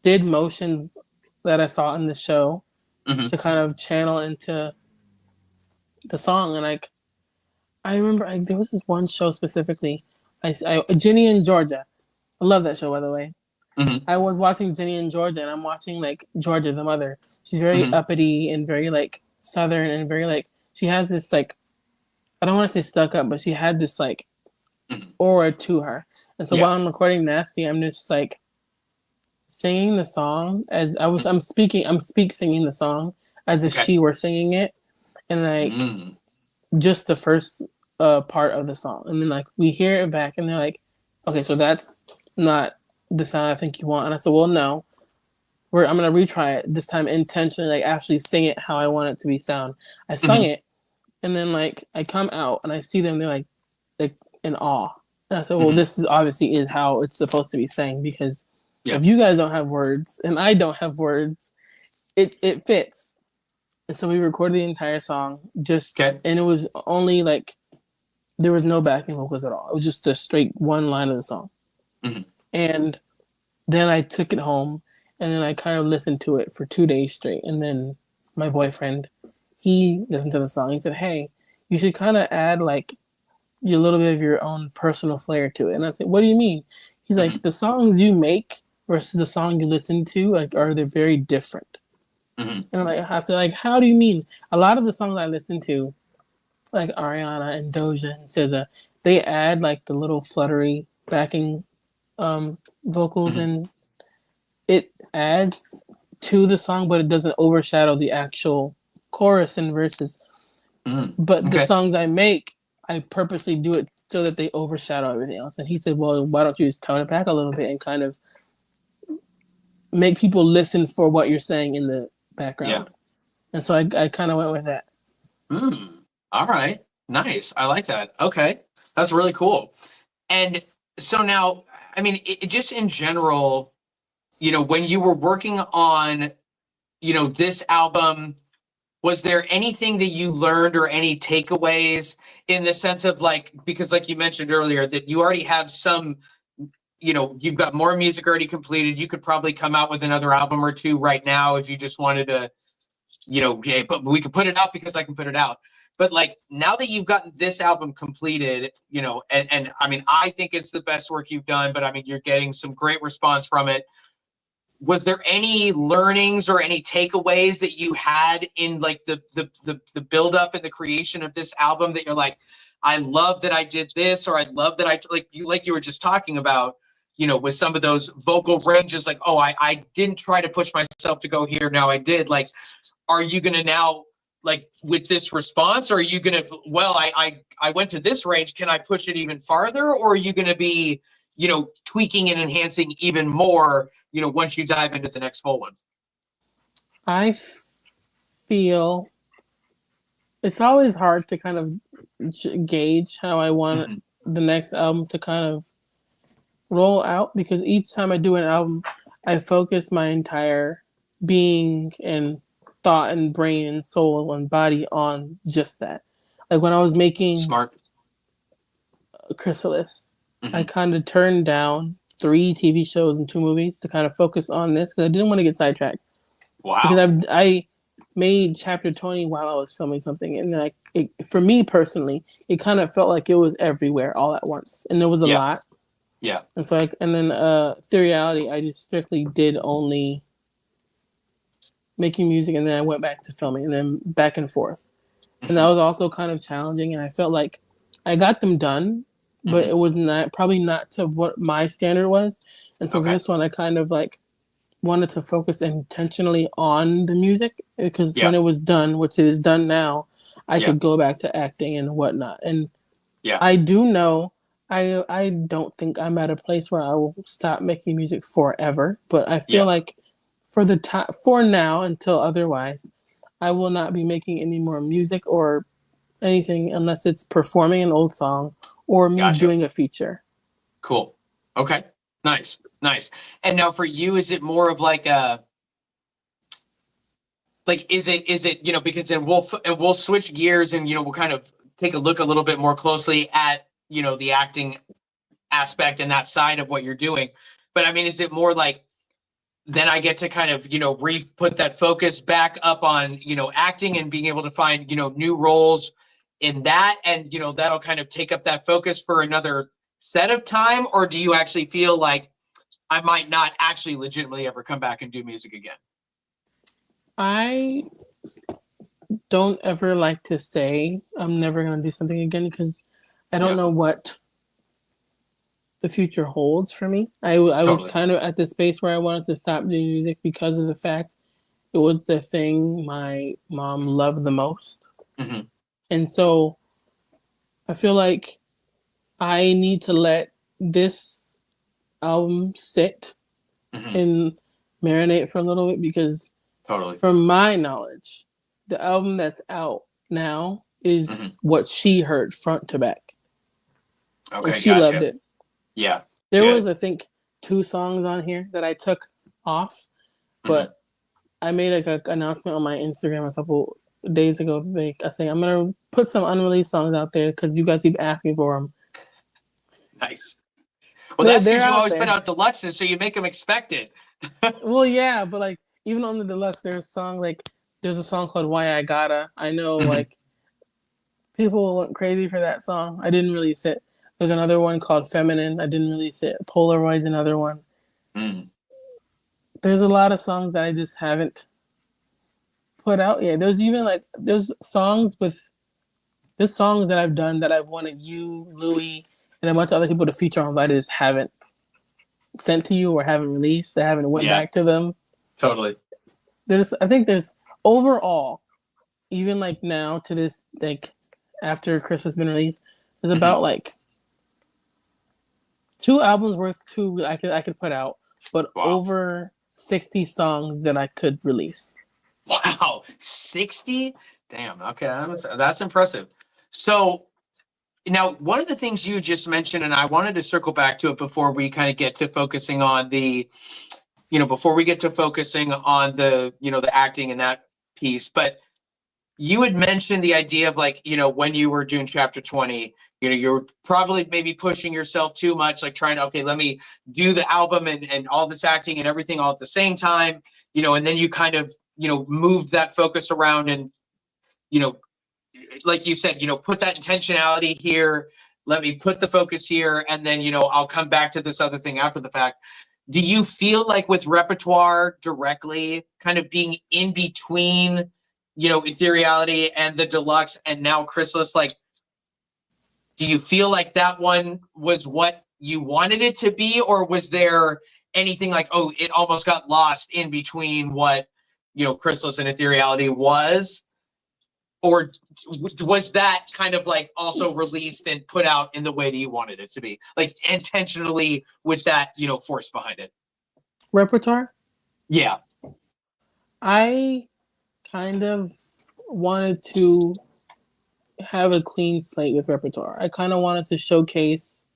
did motions that I saw in the show Hmm. to kind of channel into the song. And like I remember there was this one show specifically, Ginny in Georgia. I love that show, by the way. Hmm. I was watching Ginny in Georgia, and I'm watching like Georgia, the mother. She's very Hmm. uppity and very like southern and very like she has this like I don't want to say stuck up, but she had this like Hmm. aura to her. And so Yeah. while I'm recording Nasty, I'm just like singing the song as I'm speak singing the song as if Okay. she were singing it, and like Mm. just the first part of the song, and then like we hear it back, and they're like, okay, so that's not the sound I think you want. And I said, well, no, I'm gonna retry it this time intentionally, like actually sing it how I want it to be sound. I sung Mhm. it, and then like I come out and I see them, they're like in awe. And I said, well, Mhm. this is obviously is how it's supposed to be sang, because Yeah. if you guys don't have words and I don't have words, it fits. And so we recorded the entire song Okay. and it was only like there was no backing vocals at all. It was just a straight one line of the song. Mhm. And then I took it home and then I kind of listened to it for 2 days straight. And then my boyfriend, he listened to the song. He said, hey, you should kind of add like your little bit of your own personal flair to it. And I said, what do you mean? He's Mhm. like, the songs you make versus the song you listen to, like, are they very different? Mhm. And I said, like, how do you mean? A lot of the songs I listen to, like Ariana and Doja and SZA, they add like the little fluttery backing vocals, Mhm. and it adds to the song, but it doesn't overshadow the actual chorus and verses. Mhm. But the Okay. songs I make, I purposely do it so that they overshadow everything else. And he said, well, why don't you just tone it back a little bit and kind of make people listen for what you're saying in the Yeah. background? And so I kind of went with that. Mm. All right. Nice. I like that. Okay. That's really cool. And so now, I mean, just in general, when you were working on, this album, was there anything that you learned or any takeaways in the sense of like, because like you mentioned earlier, that you already have some, you've got more music already completed. You could probably come out with another album or two right now if you just wanted to, yeah, but we could put it out because I can put it out. But like now that you've gotten this album completed, and I mean, I think it's the best work you've done, but I mean, you're getting some great response from it. Was there any learnings or any takeaways that you had in like the build up and the creation of this album that you're like, I love that I did this, or I love that I like you were just talking about, with some of those vocal ranges, like, oh, I didn't try to push myself to go here, now I did. Like, are you gonna now, like, with this response, or are you gonna, well, I went to this range, can I push it even farther, or are you gonna be, tweaking and enhancing even more, once you dive into the next full one? I feel it's always hard to kind of gauge how I want Mhm. the next album to kind of roll out, because each time I do an album, I focus my entire being and thought and brain and soul and body on just that. Like when I was making Smart. Chrysalis, I Hmm. kind of turned down 3 TV shows and 2 movies to kind of focus on this because I didn't want to get sidetracked. Because Wow. I made chapter 20 while I was filming something, and like for me personally, it kind of felt like it was everywhere all at once, and there was a Yeah. lot. Yeah. And so and then Theoryality, I just strictly did only making music, and then I went back to filming, and then back and forth. And that Hmm. was also kind of challenging, and I felt like I got them done, but Hmm. it was probably not to what my standard was. And so for Okay. this one, I kind of like wanted to focus intentionally on the music, because Yeah. when it was done, which it is done now, I Yeah. could go back to acting and whatnot. And Yeah. I do know I don't think I'm at a place where I will stop making music forever, but I feel Yeah. like for the time for now until otherwise, I will not be making any more music or anything unless it's performing an old song or me Gotcha. doing a feature. Cool. Okay. Nice. Nice. And now for you, is it more of like a, like, is it, because then we'll switch gears and, we'll kind of take a look a little bit more closely at, the acting aspect and that side of what you're doing. But I mean, is it more like, then I get to kind of, put that focus back up on, acting and being able to find, new roles in that. And, that'll kind of take up that focus for another set of time? Or do you actually feel like I might not actually legitimately ever come back and do music again? I don't ever like to say I'm never going to do something again, because I don't Yeah, know what the future holds for me. I was totally. kind of at the space where I wanted to stop doing music because of the fact it was the thing my mom loved the most. Hmm. And so I feel like I need to let this album sit Mhm. and marinate for a little bit, because Totally. from my knowledge, the album that's out now is Mhm. what she heard front to back, and Okay, she loved gotcha. it. Yeah, There was, good. I think, 2 songs on here that I took off, Mhm. but I made like an announcement on my Instagram a couple days ago. Like, I say I'm gonna put some unreleased songs out there because you guys keep asking for them. Nice. Well, that's They're because you out always put there. out deluxes, so you make them expect it. Well, yeah, but like even on the deluxe, there's a song called "Why I Gotta." I know Mhm. like people went crazy for that song. I didn't release it. There's another one called "Feminine." I didn't release it. Polaroid's another one. Mm. There's a lot of songs that I just haven't put out yet. There's songs that I've done that I've wanted you, Louis, and a bunch of other people to feature on, but I just haven't sent to you or haven't released. I haven't went Yeah, back to them. totally. I think there's overall, even like now to this, like after Christmas has been released, there's Mhm. about like 2 albums worth I could put out, but Wow. over 60 songs that I could release. Wow, 60? Damn. Okay, that's impressive. So now, one of the things you just mentioned, and I wanted to circle back to it before we kind of get to focusing on the acting and that piece, but you had mentioned the idea of like, when you were doing chapter 20, you're probably maybe pushing yourself too much, like trying to, okay, let me do the album and all this acting and everything all at the same time, and then you kind of, moved that focus around and, you know, like you said, put that intentionality here. Let me put the focus here, and then I'll come back to this other thing after the fact. Do you feel like with repertoire directly, kind of being in between, ethereality and the deluxe, and now Chrysalis, like, do you feel like that one was what you wanted it to be, or was there anything like, oh, it almost got lost in between what Chrysalis and ethereality was? Or was that kind of like also released and put out in the way that you wanted it to be, like intentionally with that force behind it? Repertoire, Yeah. I kind of wanted to have a clean slate with repertoire. I kind of wanted to showcase,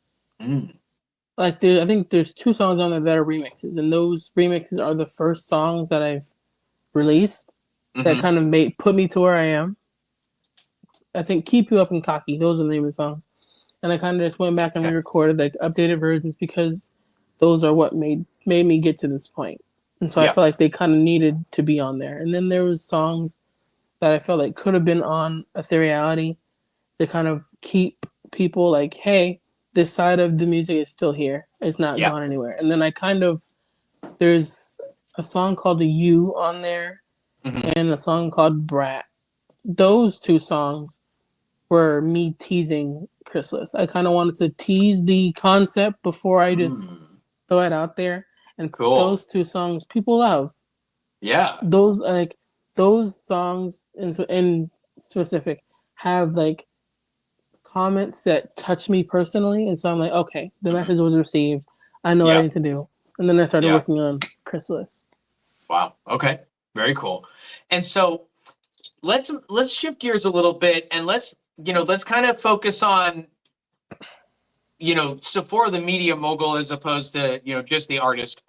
Mm. like, I think there's 2 songs on there that are remixes, and those remixes are the first songs that I've released that Hmm. kind of put me to where I am. I think "Keep You Up and Cocky," those are the name of the songs, and I kind of just went back and Okay. re-recorded like updated versions because those are what made me get to this point. And so I Yeah. felt like they kind of needed to be on there. And then there was songs that I felt like could have been on Ethereality to kind of keep people like, hey, this side of the music is still here. It's not Yeah. gone anywhere. And then there's a song called "You" on there Hmm. and a song called "Brat." Those 2 songs were me teasing Chrysalis. I kind of wanted to tease the concept before I just Mm. throw it out there. And Cool. those 2 songs people love. Yeah. Those songs in specific have like comments that touch me personally, and so I'm like, okay, the Hmm. message was received. I know what I Yeah. need to do, and then I started Yeah. working on Chrysalis. Wow. Okay. Very cool. And so let's shift gears a little bit, and let's kind of focus on Sephora the media mogul as opposed to just the artist.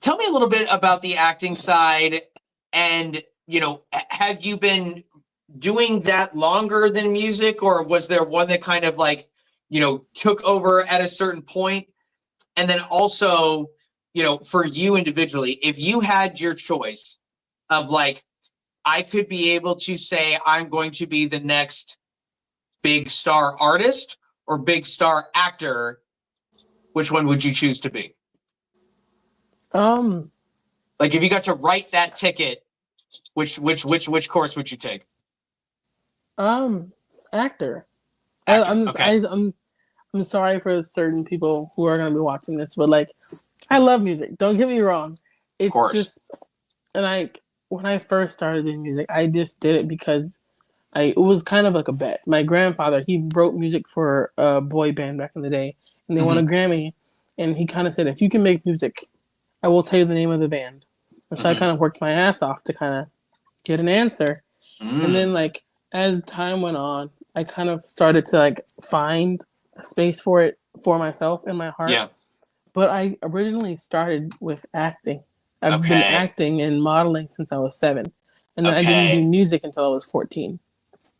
Tell me a little bit about the acting side, and have you been doing that longer than music, or was there one that kind of like took over at a certain point? And then also, for you individually, if you had your choice of like, I could be able to say I'm going to be the next big star artist or big star actor, which one would you choose to be? Um, Like if you got to write that ticket, which course would you take? um, Actor. I, Actor. I'm just, Okay. I'm sorry for certain people who are gonna be watching this, but like, I love music. Don't get me wrong. Of It's course. just, and when I first started doing music, I just did it because it was kind of like a bet. My grandfather, he wrote music for a boy band back in the day, and they won a Hmm. Grammy. and he kind of said, if you can make music, I will tell you the name of the band. And so I kind of worked my ass off to kind of get an answer. And then like as time went on, I kind of started to like find a space for it for myself in my heart. Yeah. But I originally started with acting. I've been acting and modeling since I was 7. And then I didn't do music until I was 14.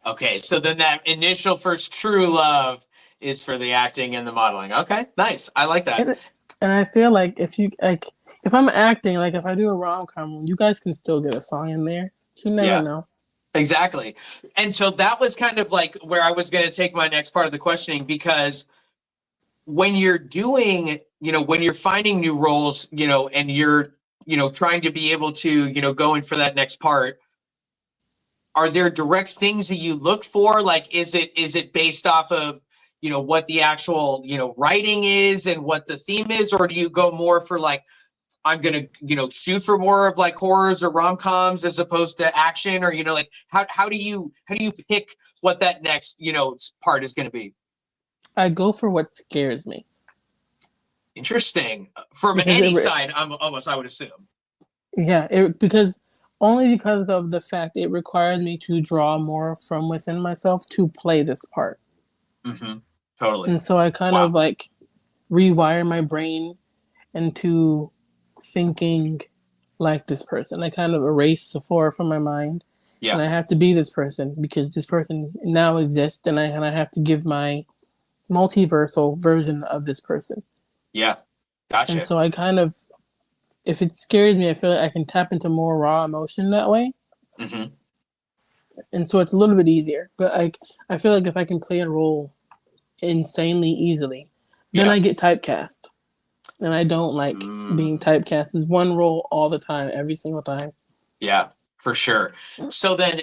Okay, so then that initial first true love is for the acting and the modeling. Okay, nice. I like that. And I feel like if I'm acting, like if I do a rom-com, you guys can still get a song in there. You never know. Exactly. And so that was kind of like where I was going to take my next part of the questioning, because when you're doing, when you're finding new roles, and you're, trying to be able to, go in for that next part, are there direct things that you look for? Like, is it based off of, what the actual, writing is and what the theme is? Or do you go more for like, I'm going to, shoot for more of like horrors or rom-coms as opposed to action? Or, like how do you pick what that next, part is going to be? I go for what scares me. Interesting. From any side, I would assume. Yeah, because of the fact it requires me to draw more from within myself to play this part. Mm-hmm. Totally. And so I kind of like rewire my brain into thinking like this person. I kind of erase Sephora from my mind. Yeah. And I have to be this person because this person now exists, and I have to give my multiversal version of this person. Yeah. Gotcha. And so I kind of, if it scares me, I feel like I can tap into more raw emotion that way. Mm-hmm. And so it's a little bit easier. But I feel like if I can play a role insanely easily, then I get typecast. And I don't like being typecast. It's one role all the time, every single time. Yeah, for sure. So then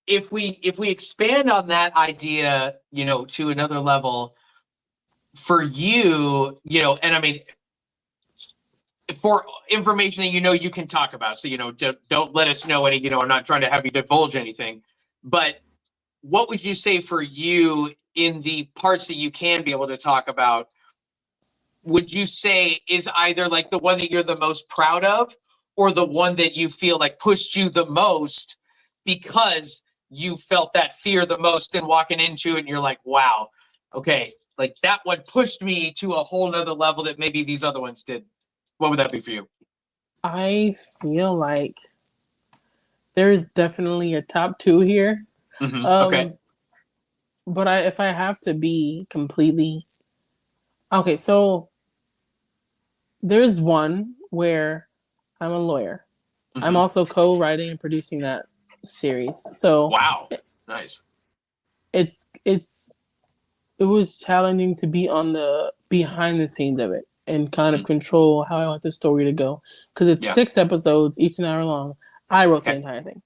if we expand on that idea, to another level, for you, and I mean, for information that you can talk about, so don't let us know any, I'm not trying to have you divulge anything, but what would you say for you in the parts that you can be able to talk about, would you say is either like the one that you're the most proud of, or the one that you feel like pushed you the most because you felt that fear the most and walking into it and you're like, wow, okay, like that one pushed me to a whole nother level that maybe these other ones did? What would that be for you? I feel like there's definitely a top 2 here. Mm-hmm. Okay. But if I have to be completely... Okay, so there's one where I'm a lawyer. Mm-hmm. I'm also co-writing and producing that series. So wow, nice. It was challenging to be on the behind the scenes of it and kind of control how I want the story to go, because it's 6 episodes, each an hour long. I wrote the entire thing.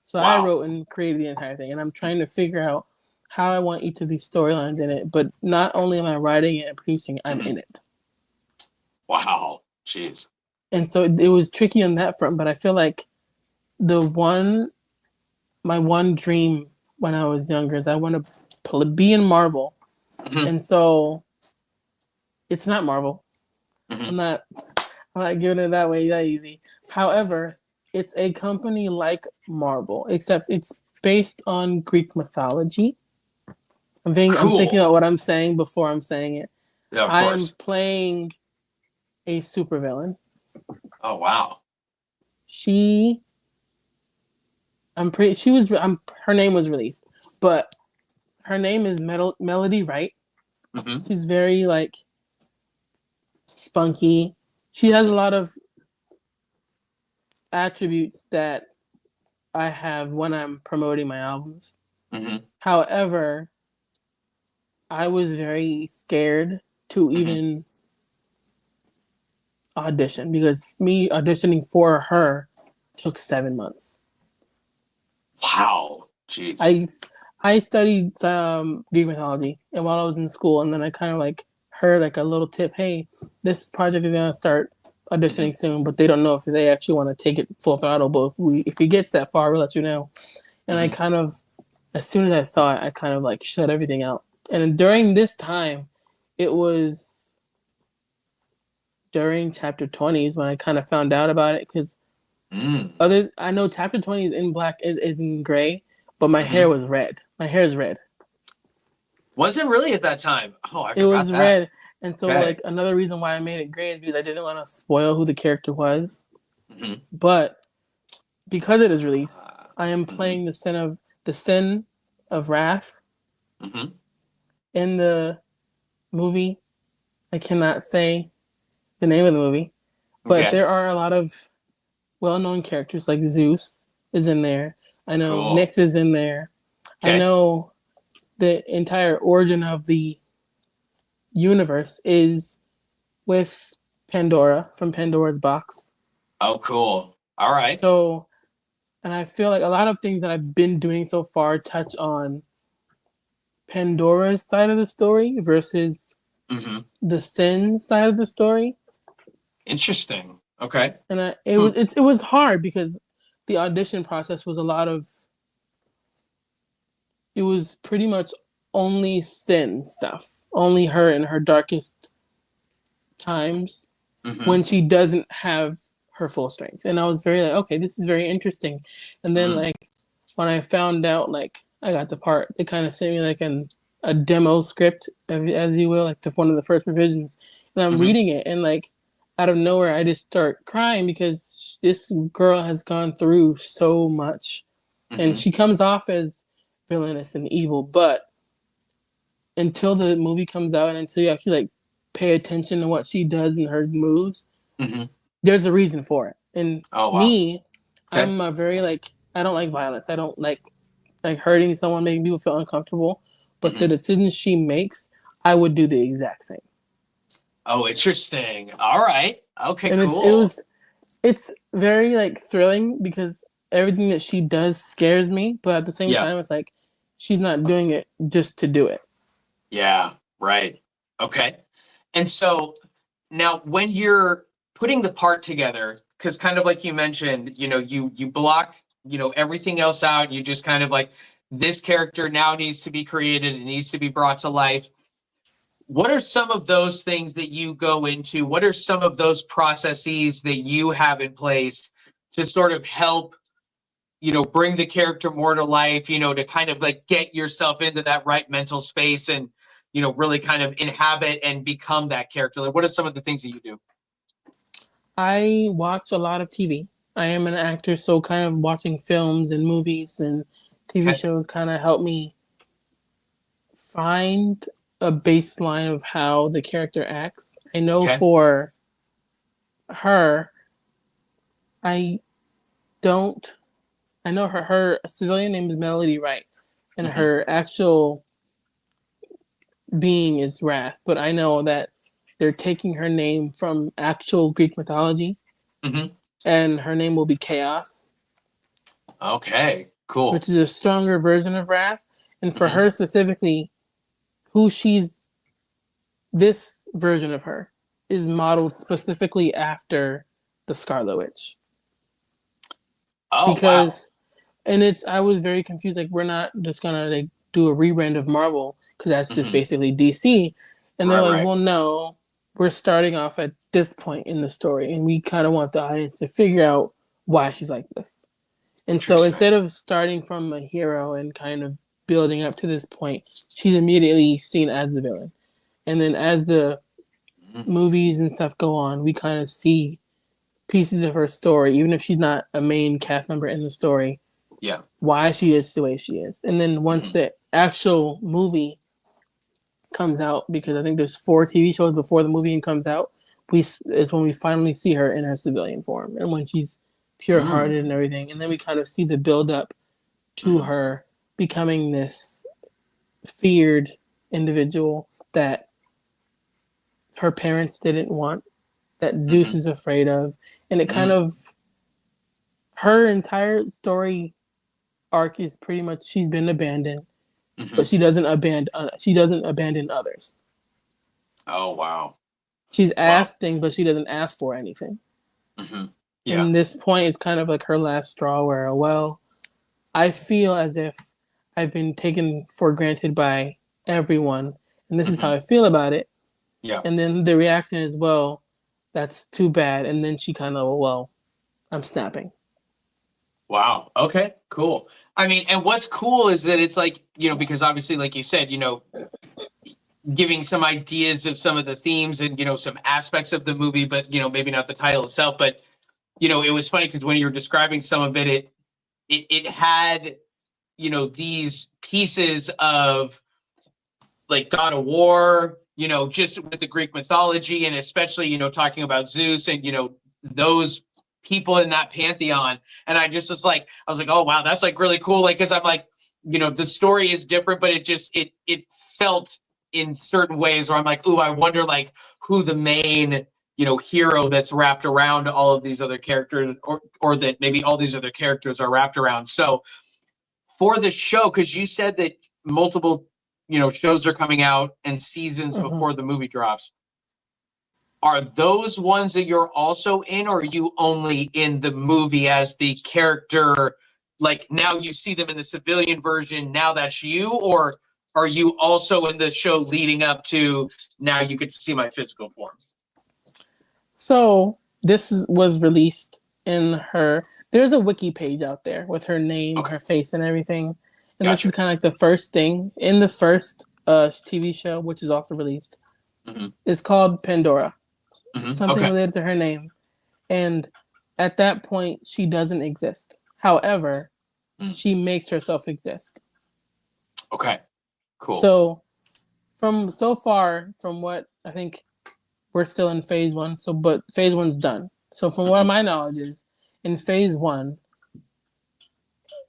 So I wrote and created the entire thing, and I'm trying to figure out how I want each of these storylines in it. But not only am I writing it and producing, I'm in it. Wow, jeez. And so it was tricky on that front, but I feel like my one dream when I was younger is I want to be in Marvel. Mm-hmm. And so it's not Marvel. Mm-hmm. I'm not giving it that way that easy. However, it's a company like Marvel, except it's based on Greek mythology. I'm thinking about what I'm saying before I'm saying it. Yeah, of I course. am playing a supervillain. Oh wow. Her name was released, but her name is Melody Wright. Mm-hmm. She's very like spunky. She has a lot of attributes that I have when I'm promoting my albums. Mm-hmm. However, I was very scared to even audition, because me auditioning for her took 7 months. Wow. Jeez. I studied Greek mythology, and while I was in school, and then I kind of like heard like a little tip, hey, this project is gonna start auditioning soon, but they don't know if they actually want to take it full throttle. But if it gets that far, we'll let you know. And I kind of, as soon as I saw it, I kind of like shut everything out. And during this time, it was during chapter 20 is when I kind of found out about it because I know chapter 20 is in black, is in gray, but my hair was red. My hair is red. Was it really at that time? Oh, I It forgot was that. red. And so, Okay. like, another reason why I made it gray is because I didn't want to spoil who the character was. Mm-hmm. But because it is released, I am playing the sin of Wrath in the movie. I cannot say the name of the movie, but there are a lot of well-known characters, like Zeus is in there. I know Nyx is in there. I know the entire origin of the universe is with Pandora from Pandora's Box. Oh, cool. All right. So, and I feel like a lot of things that I've been doing so far touch on Pandora's side of the story versus the sin side of the story. Interesting. Okay. And it was hard because the audition process was it was pretty much only sin stuff, only her in her darkest times when she doesn't have her full strength. And I was very like, okay, this is very interesting. And then like when I found out like I got the part, they kind of sent me like a demo script, as you will, like one of the first revisions. And I'm reading it, and like out of nowhere, I just start crying because this girl has gone through so much, and she comes off as villainous and evil. But until the movie comes out and until you actually like pay attention to what she does and her moves, there's a reason for it. And I'm a very like, I don't like violence. I don't like hurting someone, making people feel uncomfortable. But the decisions she makes, I would do the exact same. Oh, interesting. All right. Okay, and cool. It's very like thrilling because everything that she does scares me, but at the same time, it's like she's not doing it just to do it. Yeah, right. Okay. And so now when you're putting the part together, because kind of like you mentioned, you block, everything else out. You just kind of like, this character now needs to be created. It needs to be brought to life. What are some of those things that you go into? What are some of those processes that you have in place to sort of help, bring the character more to life, to kind of like get yourself into that right mental space and, really kind of inhabit and become that character? Like, what are some of the things that you do? I watch a lot of TV. I am an actor, so kind of watching films and movies and TV shows kind of help me find a baseline of how the character acts. I know for her, I know her civilian name is Melody Wright, and her actual being is Wrath, but I know that they're taking her name from actual Greek mythology, and her name will be Chaos. Okay, cool. Which is a stronger version of Wrath. And for her specifically, this version of her is modeled specifically after the Scarlet Witch. Oh, because, and I was very confused. Like, we're not just gonna like do a rebrand of Marvel because that's just basically DC. And they're like, well, no, we're starting off at this point in the story, and we kind of want the audience to figure out why she's like this. And so instead of starting from a hero and kind of building up to this point, she's immediately seen as the villain. And then as the movies and stuff go on, we kind of see pieces of her story, even if she's not a main cast member in the story, why she is the way she is. And then once the actual movie comes out, because I think there's 4 TV shows before the movie comes out, is when we finally see her in her civilian form and when she's pure-hearted and everything. And then we kind of see the build-up to her becoming this feared individual that her parents didn't want, that Zeus is afraid of. And it kind of, her entire story arc is pretty much she's been abandoned, but she doesn't abandon others. Oh, wow. She's asked things, but she doesn't ask for anything. And this point is kind of like her last straw where, well, I feel as if I've been taken for granted by everyone, and this is how I feel about it. And then the reaction is, well, that's too bad. And then she kind of, well, I'm snapping. Wow. Okay, cool. I mean, and what's cool is that it's like, because obviously, like you said, giving some ideas of some of the themes and, some aspects of the movie, but, maybe not the title itself. But, it was funny because when you were describing some of it had, these pieces of like God of War, just with the Greek mythology, and especially, talking about Zeus and, those people in that pantheon. And I was like, oh wow, that's like really cool. Like, cause I'm like, the story is different, but it felt in certain ways where I'm like, ooh, I wonder like who the main, hero that's wrapped around all of these other characters, or that maybe all these other characters are wrapped around. So for the show, because you said that multiple, shows are coming out and seasons before the movie drops. Are those ones that you're also in, or are you only in the movie as the character? Like now you see them in the civilian version, now that's you, or are you also in the show leading up to now you get to see my physical form? So was released in her. There's a wiki page out there with her name, her face, and everything. And This is kind of like the first thing in the first TV show, which is also released. It's called Pandora. Something related to her name. And at that point, she doesn't exist. However, she makes herself exist. Okay, cool. So, so far, from what I think, we're still in phase 1. So, but phase 1's done. So, from what my knowledge is, in phase 1,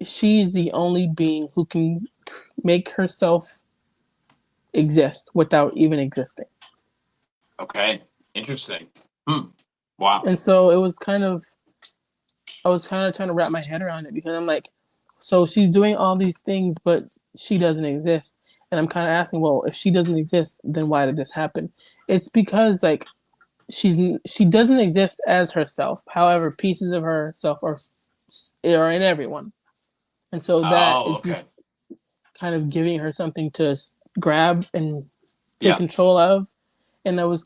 she's the only being who can make herself exist without even existing. Okay, interesting. Wow. And so I was kind of trying to wrap my head around it, because I'm like, so she's doing all these things, but she doesn't exist. And I'm kind of asking, well, if she doesn't exist, then why did this happen? It's because like she doesn't exist as herself. However, pieces of herself are in everyone. And so that is just kind of giving her something to grab and take control of. And that was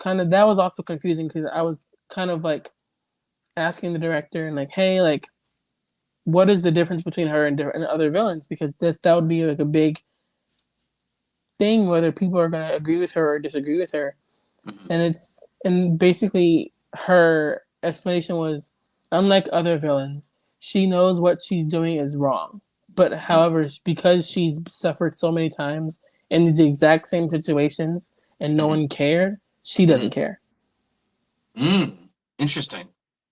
also confusing, because I was kind of like asking the director and like, hey, like, what is the difference between her and other villains? Because that would be like a big thing, whether people are going to agree with her or disagree with her. And basically her explanation was, unlike other villains, she knows what she's doing is wrong. But however, because she's suffered so many times in the exact same situations and no one cared, she doesn't care. Interesting.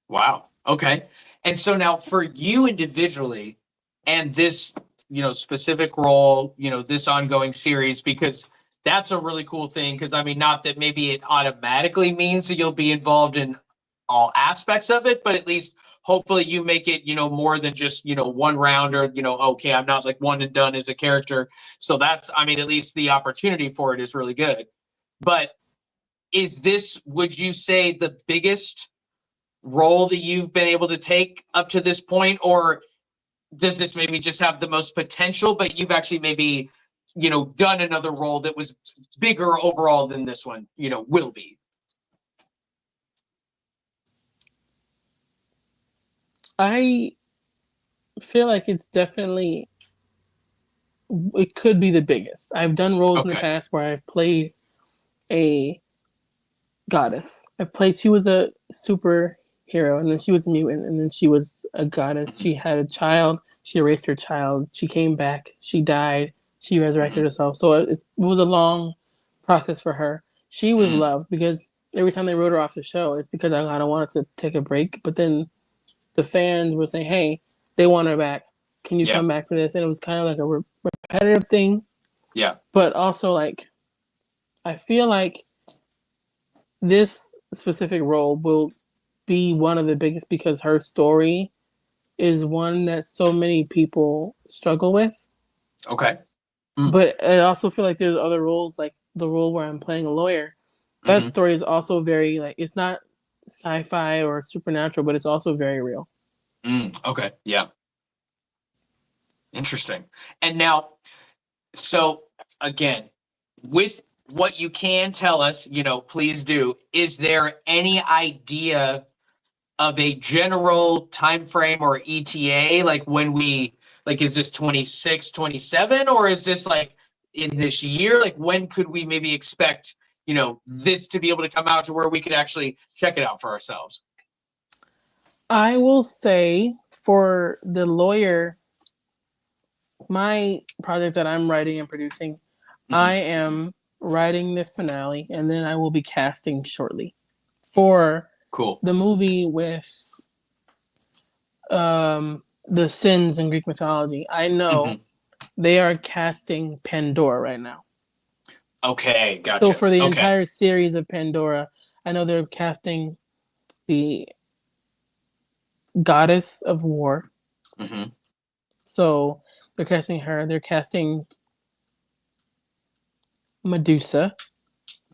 Wow. Okay. And so now for you individually and this, specific role, this ongoing series, because that's a really cool thing. Because I mean, not that maybe it automatically means that you'll be involved in all aspects of it, but at least hopefully you make it, more than just, one round, or, okay, I'm not like one and done as a character. So that's, I mean, at least the opportunity for it is really good. But is this, would you say, the biggest role that you've been able to take up to this point, or does this maybe just have the most potential, but you've actually maybe, done another role that was bigger overall than this one, will be? I feel like it could be the biggest. I've done roles in the past where I've played a goddess. She was a superhero, and then she was a mutant, and then she was a goddess. She had a child. She erased her child. She came back. She died. She resurrected herself. So it was a long process for her. She was loved, because every time they wrote her off the show, it's because I kind of wanted to take a break. But then the fans were saying, hey, they want her back. Can you come back for this? And it was kind of like a repetitive thing. Yeah. But also, like, I feel like this specific role will be one of the biggest, because her story is one that so many people struggle with. Okay. But I also feel like there's other roles, like the role where I'm playing a lawyer. That story is also very, like, it's not sci-fi or supernatural, but it's also very real. Okay. Yeah. Interesting. And now, so again, with what you can tell us, please do. Is there any idea of a general time frame or ETA, like when is this 26, 27, or is this like in this year? Like when could we maybe expect, this to be able to come out to where we could actually check it out for ourselves? I will say for the lawyer, my project that I'm writing and producing, I am writing the finale, and then I will be casting shortly for Cool. the movie with the sins in Greek mythology. I know they are casting Pandora right now. Okay, gotcha. So for the entire series of Pandora, I know they're casting the goddess of war. So they're casting her. They're casting Medusa.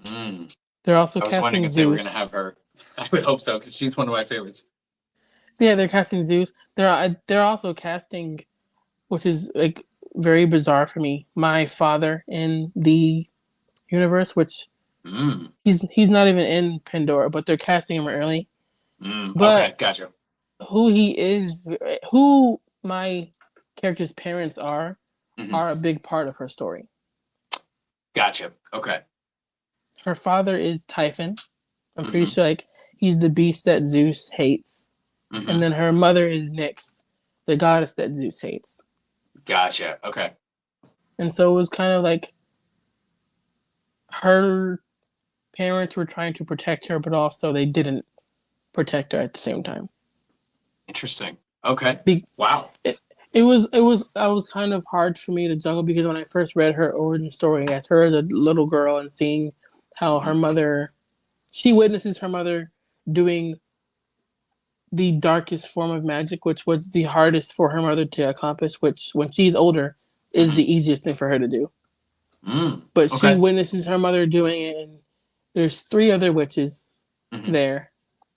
They're also I was casting wondering if Zeus. they were going to have her. I would hope so, because she's one of my favorites. Yeah, they're casting Zeus. They're also casting, which is like very bizarre for me, my father in the universe, which he's not even in Pandora, but they're casting him early. But okay, gotcha. Who he is, who my character's parents are a big part of her story. Gotcha. Okay. Her father is Typhon. I'm pretty sure like he's the beast that Zeus hates. And then her mother is Nyx, the goddess that Zeus hates. Gotcha. Okay. And so it was kind of like her parents were trying to protect her, but also they didn't protect her at the same time. Interesting. Okay. Wow. It was kind of hard for me to juggle because when I first read her origin story as her as a little girl and seeing how her mother, she witnesses her mother doing the darkest form of magic, which was the hardest for her mother to accomplish, which when she's older is the easiest thing for her to do. But she witnesses her mother doing it, and there's 3 other witches there.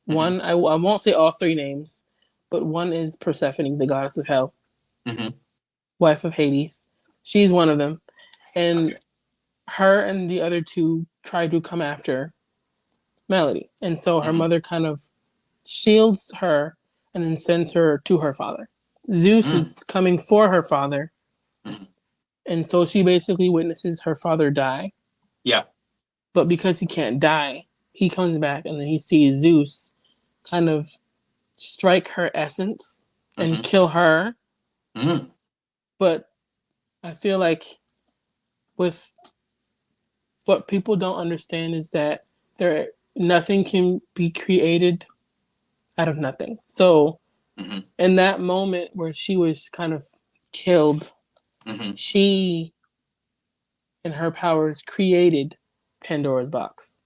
One, I won't say all 3 names, but one is Persephone, the goddess of hell, wife of Hades. She's one of them. And her and the other 2 try to come after Melody. And so her mother kind of shields her and then sends her to her father. Zeus is coming for her father. And so she basically witnesses her father die. Yeah. But because he can't die, he comes back and then he sees Zeus kind of strike her essence and kill her. But I feel like with what people don't understand is that nothing can be created out of nothing. So in that moment where she was kind of killed, she and her powers created Pandora's box.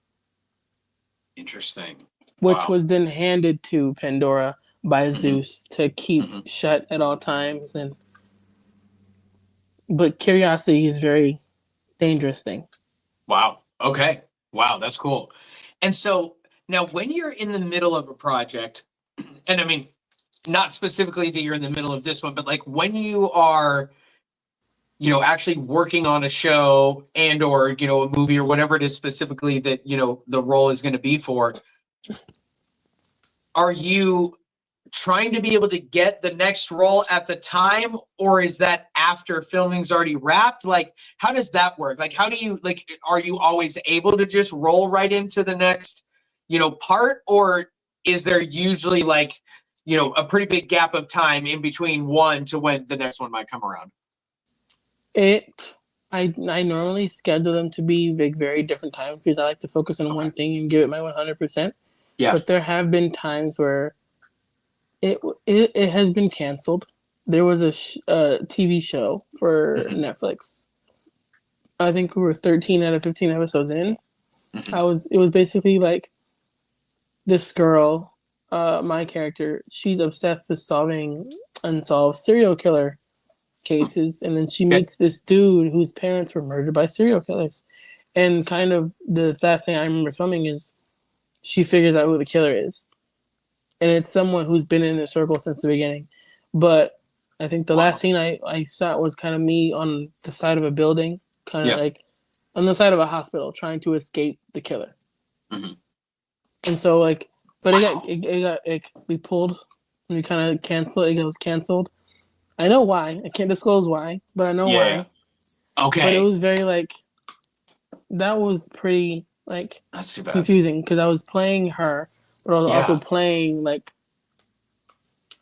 Interesting. Which was then handed to Pandora by Zeus to keep shut at all times. But curiosity is a very dangerous thing. Wow. Okay. Wow, that's cool. And so now when you're in the middle of a project, and I mean, not specifically that you're in the middle of this one, but like when you are, actually working on a show and or, a movie or whatever it is specifically that, the role is going to be for, are you trying to be able to get the next role at the time, or is that after filming's already wrapped? Like, how does that work? Like, how do you, are you always able to just roll right into the next, part, or is there usually a pretty big gap of time in between one to when the next one might come around? I normally schedule them to be very different times because I like to focus on one thing and give it my 100%. Yeah. But there have been times where it has been canceled. There was a TV show for Netflix. I think we were 13 out of 15 episodes in. It was basically like this girl, my character, she's obsessed with solving unsolved serial killer cases, and then she meets this dude whose parents were murdered by serial killers. And kind of the last thing I remember filming is she figures out who the killer is. And it's someone who's been in the circle since the beginning. But I think the last scene I shot was kind of me on the side of a building, kind of on the side of a hospital trying to escape the killer. Mm-hmm. And so like, but we pulled and we kind of canceled. It was canceled. I know why. I can't disclose why, but I know why. Okay. But it was very like, that was pretty like that's too bad. confusing because I was playing her, but I was also playing like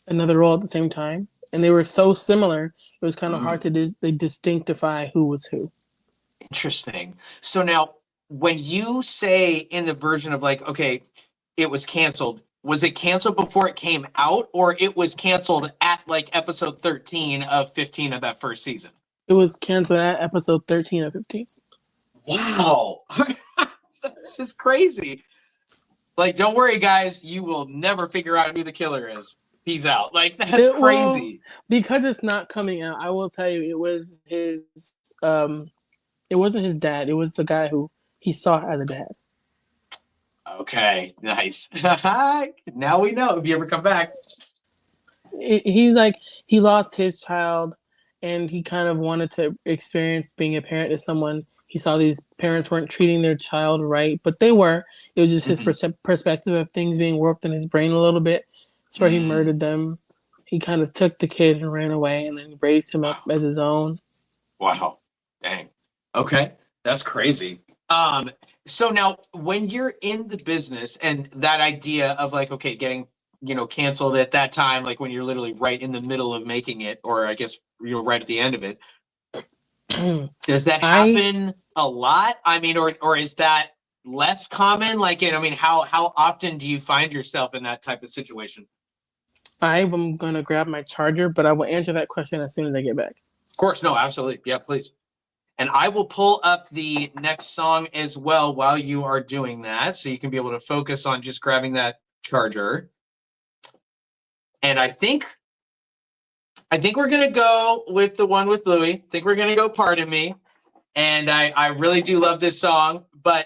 another role at the same time, and they were so similar. It was kind of hard to distinctify who was who. Interesting. So now, when you say in the version of like, okay, it was canceled, was it canceled before it came out, or it was canceled at like episode 13 of 15 of that first season? It was canceled at episode 13 of 15. Wow. That's just crazy. Like, don't worry, guys. You will never figure out who the killer is. He's out. Like, that's crazy. Well, because it's not coming out, I will tell you, it was his, it wasn't his dad. It was the guy who he saw as a dad. Okay, nice. Now we know if you ever come back. He lost his child, and he kind of wanted to experience being a parent to someone. He saw these parents weren't treating their child right, but they were. It was just his perspective of things being warped in his brain a little bit. That's where he murdered them. He kind of took the kid and ran away, and then raised him up as his own. Wow. Dang. Okay, that's crazy. So now when you're in the business and that idea of like, okay, getting, canceled at that time, like when you're literally right in the middle of making it, or I guess you're right at the end of it, does that happen a lot? I mean, or is that less common? Like, how often do you find yourself in that type of situation? I'm going to grab my charger, but I will answer that question as soon as I get back. Of course. No, absolutely. Yeah, please. And I will pull up the next song as well while you are doing that, so you can be able to focus on just grabbing that charger. And I think we're going to go with the one with Louis. I think we're going to go Pardon Me. And I really do love this song, but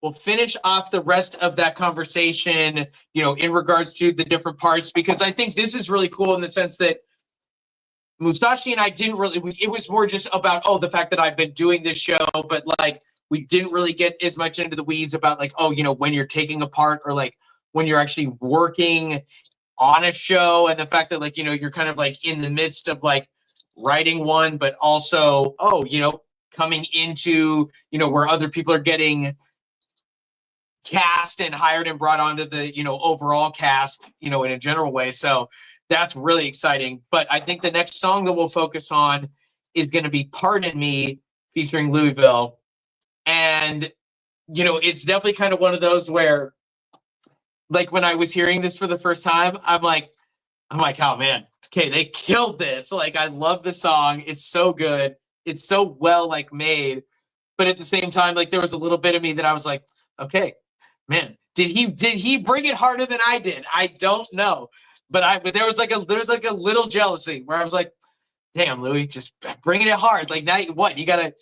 we'll finish off the rest of that conversation, in regards to the different parts, because I think this is really cool in the sense that Musashi and I didn't really, it was more just about, the fact that I've been doing this show, but like, we didn't really get as much into the weeds about like, when you're taking a part, or like when you're actually working on a show, and the fact that like, you're kind of like in the midst of like writing one, but also, coming into, where other people are getting cast and hired and brought onto the, overall cast, in a general way. So that's really exciting. But I think the next song that we'll focus on is going to be Pardon Me featuring Louisville. And, it's definitely kind of one of those where, like, when I was hearing this for the first time, I'm like, oh man, okay, they killed this. Like, I love the song. It's so good. It's so well, like, made. But at the same time, like, there was a little bit of me that I was like, okay, man, did he bring it harder than I did? I don't know. But there was like a little jealousy where I was like, damn, Louis, just bringing it hard. Like, now what? You gotta,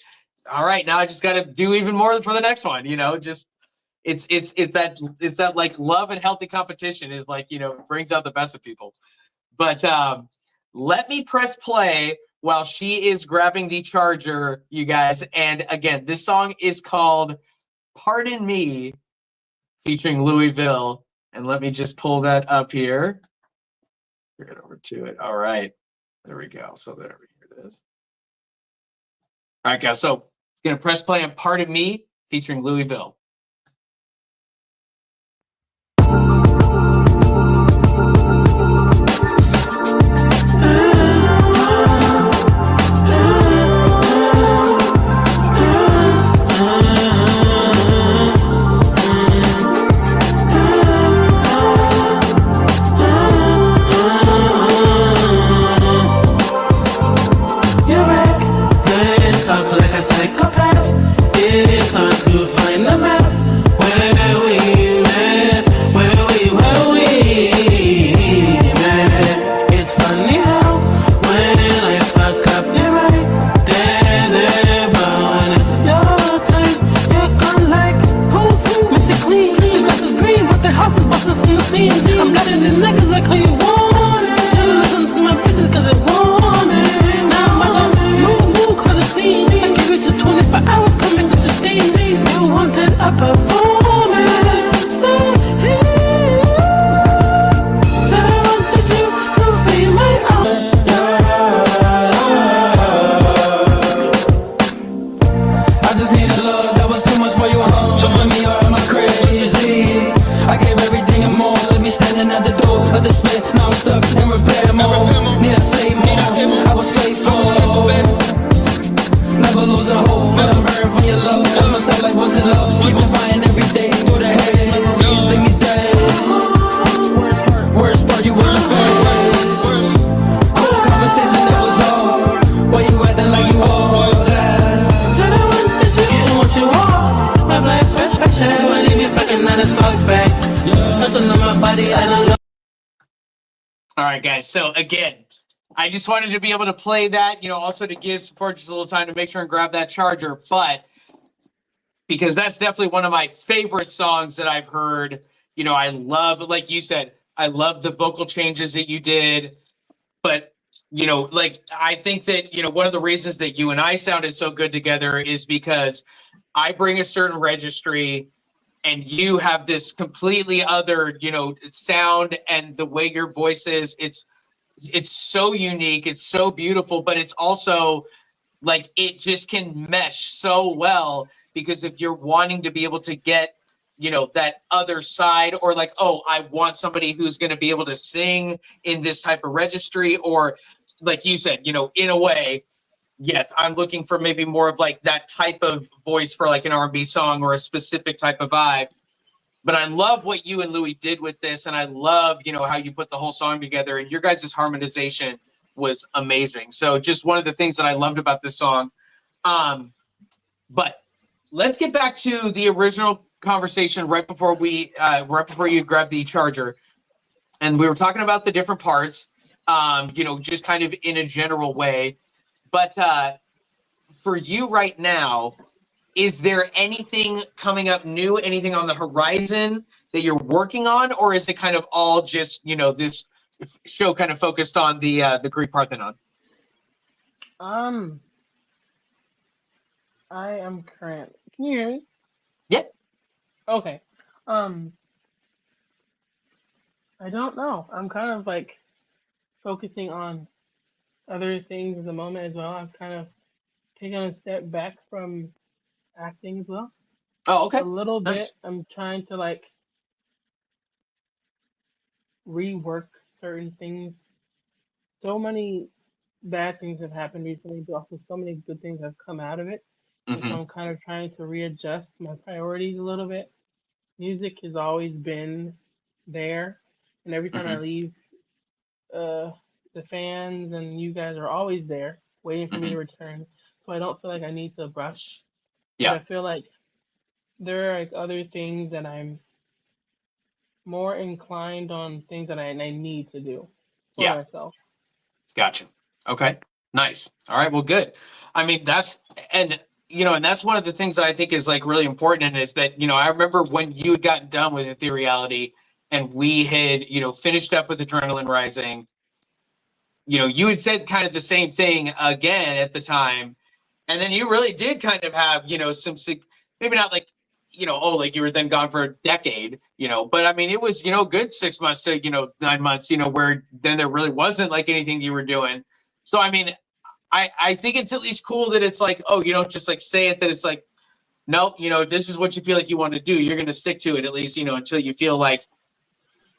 all right, now I just gotta do even more for the next one, just it's that like love and healthy competition is like, brings out the best of people. But let me press play while she is grabbing the charger, you guys. And again, this song is called Pardon Me featuring Louisville. And let me just pull that up here. Get over to it. All right. There we go. So here it is. All right, guys. So going to press play on Pardon Me featuring Louisville. A psychopath, it's hard to find the map where we met, where we met. It's funny how when I fuck up, you're right there, but when it's your time, you're gone like who's Mr. Clean. The grass is green, but the house is busting from the seams. I'm letting these niggas like how you want it. Tryna listen to my bitches cause it want it. Now I'm about to move cause it seems. 24 hours coming a performance. Said I wanted you to be my own. I just needed love, that was too much for you. Trusting me or am I crazy? I gave everything and more, let me standing at the door of the split. Now I'm stuck in repair mode. Need I say more? I was faithful, never lose a hope. But I'm hurting from your love. Ask myself like, was it love? Keep defying every day through the haze. Memories leave me dead. Worst part, you wasn't faced. Cool conversation, that was all. Why you acting like you all that? Said I wanted you, getting what you want. My black pressure, so I leave you fucking not as fuck back. Nothing on my body, I don't know. All right, guys. So again, I just wanted to be able to play that, also to give Sephora just a little time to make sure and grab that charger. But because that's definitely one of my favorite songs that I've heard. I love, like you said, I love the vocal changes that you did. But, I think that, one of the reasons that you and I sounded so good together is because I bring a certain registry and you have this completely other, sound, and the way your voice is, it's so unique, it's so beautiful, but it's also like it just can mesh so well, because if you're wanting to be able to get, that other side, or like, oh, I want somebody who's going to be able to sing in this type of registry, or like you said, in a way, yes, I'm looking for maybe more of like that type of voice for like an R&B song or a specific type of vibe. But I love what you and Louis did with this, and I love, how you put the whole song together, and your guys' harmonization was amazing. So just one of the things that I loved about this song. But let's get back to the original conversation right before you grabbed the charger, and we were talking about the different parts, just kind of in a general way. But for you right now, is there anything coming up new, anything on the horizon that you're working on, or is it kind of all just, this show kind of focused on the Greek Parthenon? I am current. Can you hear me? Yep. Okay. I don't know. I'm kind of like focusing on other things at the moment as well. I've kind of taken a step back from acting as well. Oh, okay. A little Nice. bit. I'm trying to like rework certain things. So many bad things have happened recently, but also so many good things have come out of it. And so Mm-hmm. I'm kind of trying to readjust my priorities a little bit. Music has always been there, and every time I Mm-hmm. leave, the fans and you guys are always there, waiting for me Mm-hmm. to return. So I don't feel like I need to rush. But Yeah. I feel like there are like other things that I'm more inclined on, things that I need to do for Yeah. myself. Gotcha. Okay. Nice. All right. Well, good. I mean, and that's one of the things that I think is like really important, is that, I remember when you had gotten done with Ethereality and we had, finished up with Adrenaline Rising, you had said kind of the same thing again at the time. And then you really did kind of have, maybe not like, like you were then gone for a decade, but I mean, it was, good 6 months to, 9 months, where then there really wasn't like anything you were doing. So, I mean, I think it's at least cool that it's like, oh, you don't just like say it, that it's like, nope, this is what you feel like you want to do. You're going to stick to it at least, until you feel like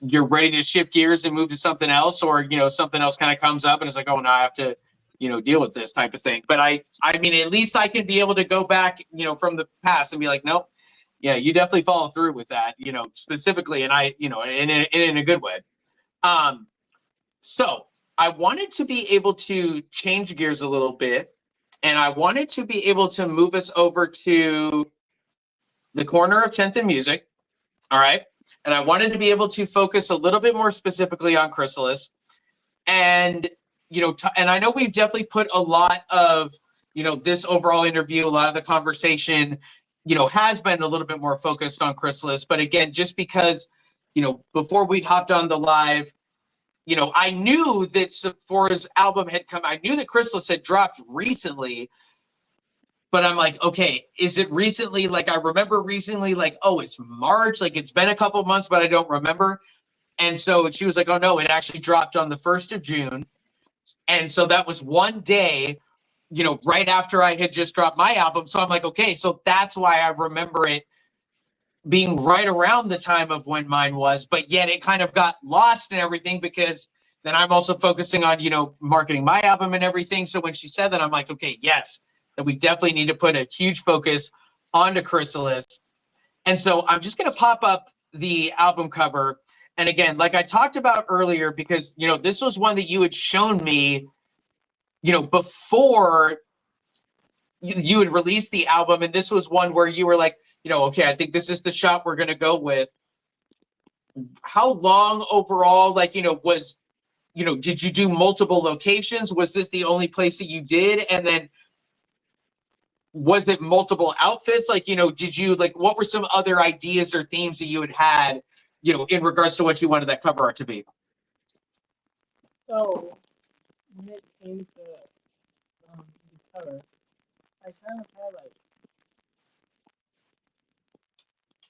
you're ready to shift gears and move to something else, or, something else kind of comes up and it's like, oh, no, I have to, deal with this type of thing. But I mean, at least I can be able to go back, from the past and be like, nope, yeah, you definitely follow through with that, specifically. And I, in a good way. So I wanted to be able to change gears a little bit, and I wanted to be able to move us over to the corner of 10th and music. All right. And I wanted to be able to focus a little bit more specifically on Chrysalis. And, and I know we've definitely put a lot of, this overall interview, a lot of the conversation, has been a little bit more focused on Chrysalis. But again, just because, before we hopped on the live, I knew that Sephora's album had come. I knew that Chrysalis had dropped recently, but I'm like, okay, is it recently? Like, I remember recently, like, oh, it's March. Like, it's been a couple months, but I don't remember. And so she was like, oh, no, it actually dropped on the 1st of June. And so that was one day, you know, right after I had just dropped my album. So I'm like, okay, so that's why I remember it being right around the time of when mine was, but yet it kind of got lost and everything because then I'm also focusing on, you know, marketing my album and everything. So when she said that, I'm like, okay, yes, that we definitely need to put a huge focus onto Chrysalis. And so I'm just going to pop up the album cover. And again, like I talked about earlier, because, you know, this was one that you had shown me, you know, before you had released the album. And this was one where you were like, you know, okay, I think this is the shot we're going to go with. How long overall, like, you know, was, you know, did you do multiple locations? Was this the only place that you did? And then was it multiple outfits? Like, you know, did you, like, what were some other ideas or themes that you had, you know, in regards to what you wanted that cover art to be? So when it came to the cover, I kind of had like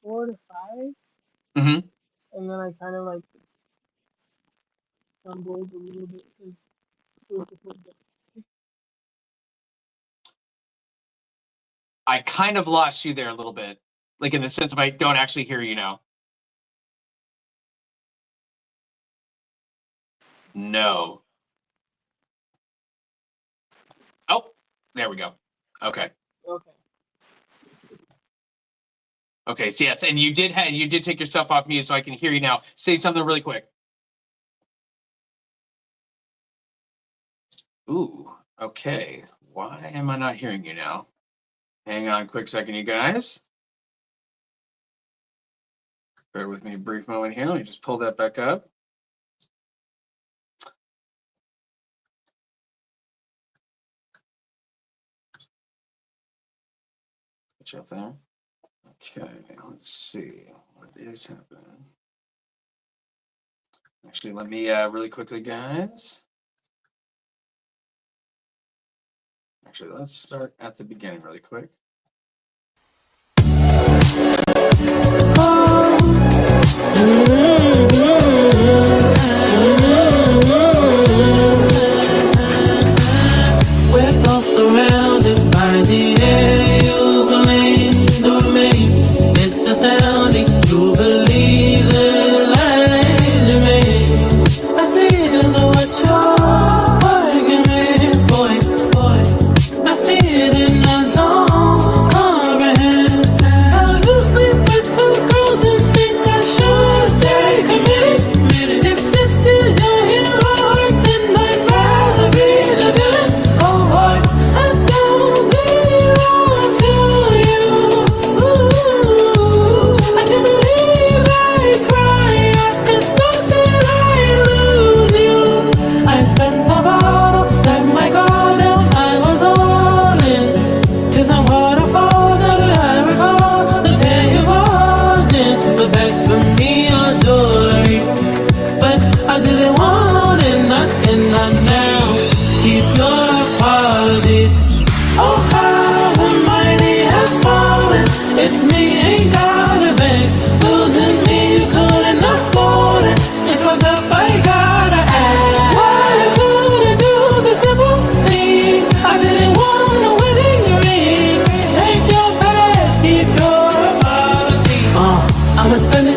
4 to 5, Mm-hmm. and then I kind of like stumbled a little bit because it was supposed to. I kind of lost you there a little bit, like in the sense of I don't actually hear you now. No. Oh, there we go. Okay. Okay. Okay. So yes, and you did take yourself off mute, so I can hear you now. Say something really quick. Ooh. Okay. Why am I not hearing you now? Hang on a quick second, you guys. Bear with me a brief moment here. Let me just pull that back up. Switch up there. Okay, let's see what is happening. Actually, let me really quickly, guys. Actually, let's start at the beginning really quick. We're all surrounded by the air you claim to me. It's astounding to believe the lies you made. I see it in what you're working with, boy. I see it and I don't comprehend how you sleep with 2 girls and think I should stay committed. If this is your hero heart, then I'd rather be the villain. Oh boy, I don't belong to you. I can't believe I cry at the thought that I lose you. I spent the bottle, let my guard down, I was all in. 'Cause I'm waterfall, never I recall the day you walked in. The bags for me are jewelry, but I didn't want it, not now. Keep your apologies. Oh, how the mighty have fallen. It's me, ain't got a beg. Losing me, you couldn't afford it. If I got, I gotta ask. Why you couldn't do the simple things? I didn't want a wedding ring. Take your bag, keep your apologies. I'ma spend it.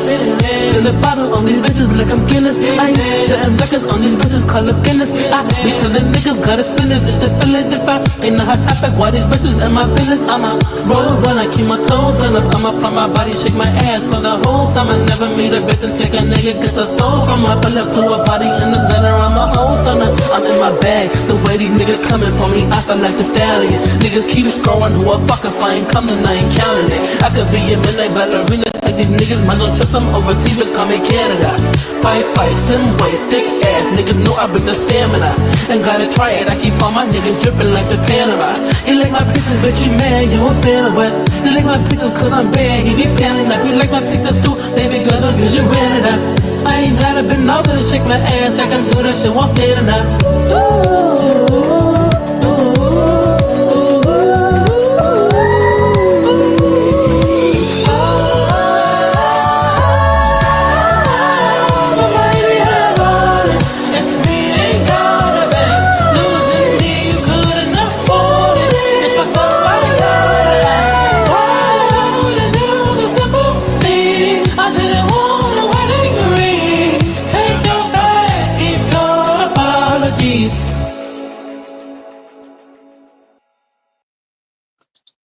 Spend a bottle on these bitches like I'm Guinness. I setting records on these bitches, call up Guinness. I be telling niggas, gotta spend it. If they feel it, if I ain't a hot topic, why these bitches in my business? I'ma roll when I keep my toes done up. I'ma from my body, shake my ass for the whole time. I never meet a bitch and take a nigga, cause I stole from my pull up to a body in the center. I'm a whole stunner. I'm in my bag. The way these niggas coming for me, I feel like the stallion. Niggas keep scrolling, who a fucking find coming, I ain't counting it. I could be a midnight ballerina. Like these niggas, man, don't trust them overseas, but come in Canada. Fight, sim waist, thick ass. Niggas know I bring the stamina. And gotta try it, I keep all my niggas dripping like the Panama. He like my pictures, but you mad, you a fan of what? He like my pictures cause I'm bad, he be panning up. You like my pictures too, baby girl, don't use you ran it up. I ain't gotta bend over to shake my ass, I can do that shit while standing up. Ooh, ooh, ooh, ooh.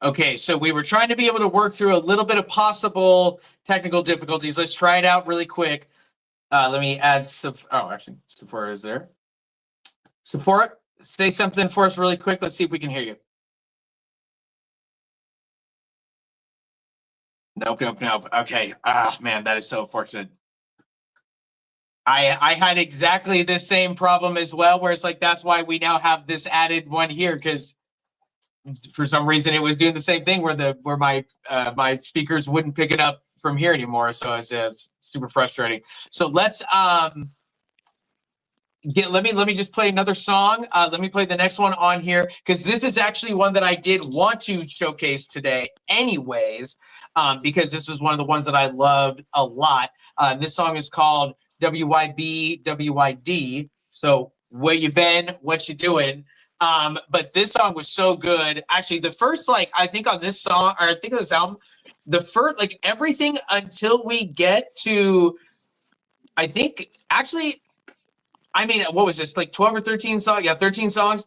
Okay, so we were trying to be able to work through a little bit of possible technical difficulties. Let's try it out really quick. Let me add actually, Sephora is there. Sephora, say something for us really quick. Let's see if we can hear you. Nope. Okay. Ah, man, that is so unfortunate. I had exactly the same problem as well, where it's like, that's why we now have this added one here, because for some reason it was doing the same thing where my my speakers wouldn't pick it up from here anymore. So it's super frustrating. So let's let me just play another song. Let me play the next one on here, because this is actually one that I did want to showcase today anyways, because this is one of the ones that I loved a lot. This song is called WYB WYD. So where you been? What you doing? But this song was so good. Actually, the first, like, I think on this song, or I think of this album, the first, like, everything until we get to, I think, actually, I mean, what was this, like 12 or 13 songs? Yeah, 13 songs.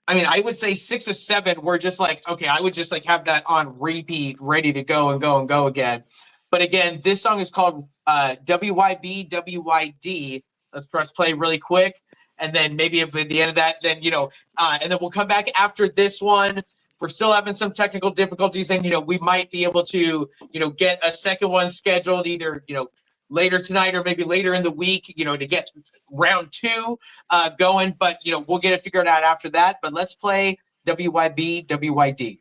I mean, I would say 6 or 7 were just like, okay, I would just like have that on repeat, ready to go and go and go again. But again, this song is called WYB WYD. Let's press play really quick. And then maybe at the end of that, then, and then we'll come back after this one. If we're still having some technical difficulties, and, we might be able to, get a second one scheduled either, later tonight or maybe later in the week, to get round 2 going. But, we'll get it figured out after that. But let's play WYB WYD.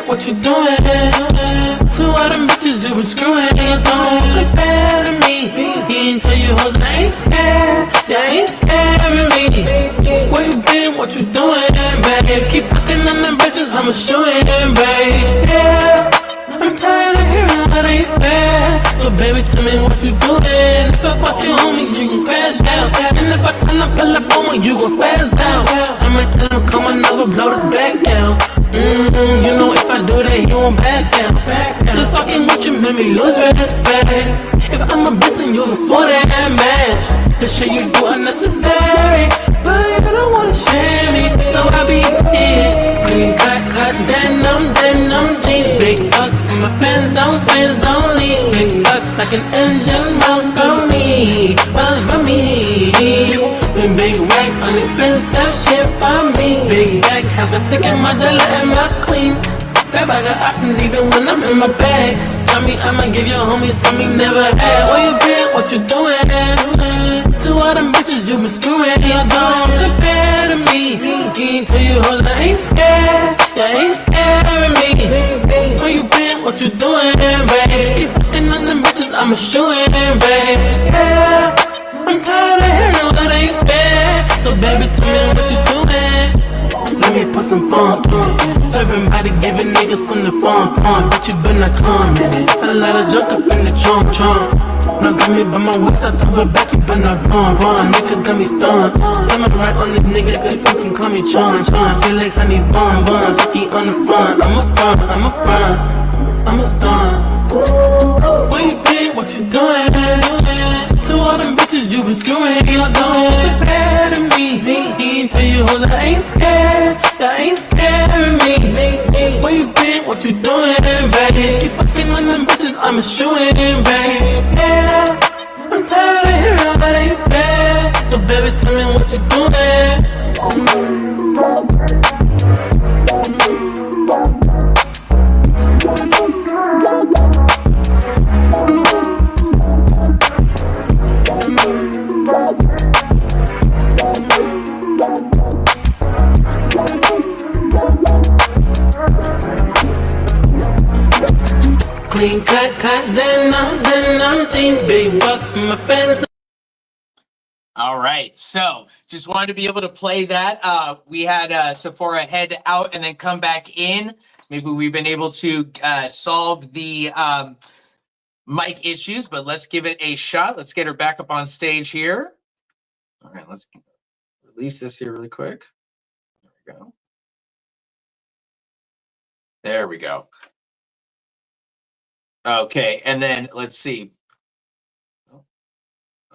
What you doing? To all them bitches you been screwing. Don't compare to me. He ain't tell you hoes I ain't scared. Yeah, ain't scaring me. Where you been? What you doing, babe? Keep fucking on them bitches, I'ma shoot in, babe. Yeah, I'm tired of hearing that ain't fair. So baby, tell me what you doing. If I fuck you, homie, you can crash out. And if I turn up, pull up on you gon' spaz out. I might tell him come on over, blow this back down. You know if I do that, he won't back down. Just fucking with you made me lose respect. If I'm a bitch and you before that match, the shit you do unnecessary, but you don't wanna share me, so I be in clean cut, denim jeans, big bucks for my fans only, big bucks like an engine, miles from me. Been big racks on expensive shit for me. Big bag, have a ticket, my dollar and my queen. Babe, I got options even when I'm in my bag. Tell me I'ma give your homies something never had. Where you been? What you doing? To all them bitches you been screwing. Don't compare to me. He ain't tell you hoes I ain't scared. Yeah, ain't scaring me. Where you been? What you doing, babe? Keep fucking on them bitches, I'ma shoot in, babe. Yeah, I'm tired of hearing that ain't fair. So baby, tell me what you doing. Let me put some fun on. Serving body, giving niggas some the fun. But you better not comment. I let her joke up in the trunk. Now got me by my wits, I throw it back, you better not run. Nigga got me stunned. Someone right on this nigga, cause you can call me Chon. Feel like honey bun. He on the front, I'm a stun. Where you been? What you doing? To all them bitches you been screwing. Don't compare to me. He ain't tell you hoes I ain't scared. I ain't scaring me. Where you been? What you doing, babe? Keep fucking on them bitches, I'ma shoot in, babe. Yeah, I'm tired of hearing that ain't fair. So baby, tell me what you doing. Clean cut, then I'm jeans, big bucks for my fans. All right, so just wanted to be able to play that. We had Sephora head out and then come back in. Maybe we've been able to solve the mic issues, but let's give it a shot. Let's get her back up on stage here. All right, let's release this here really quick. There we go. There we go. Okay, and then let's see. Oh,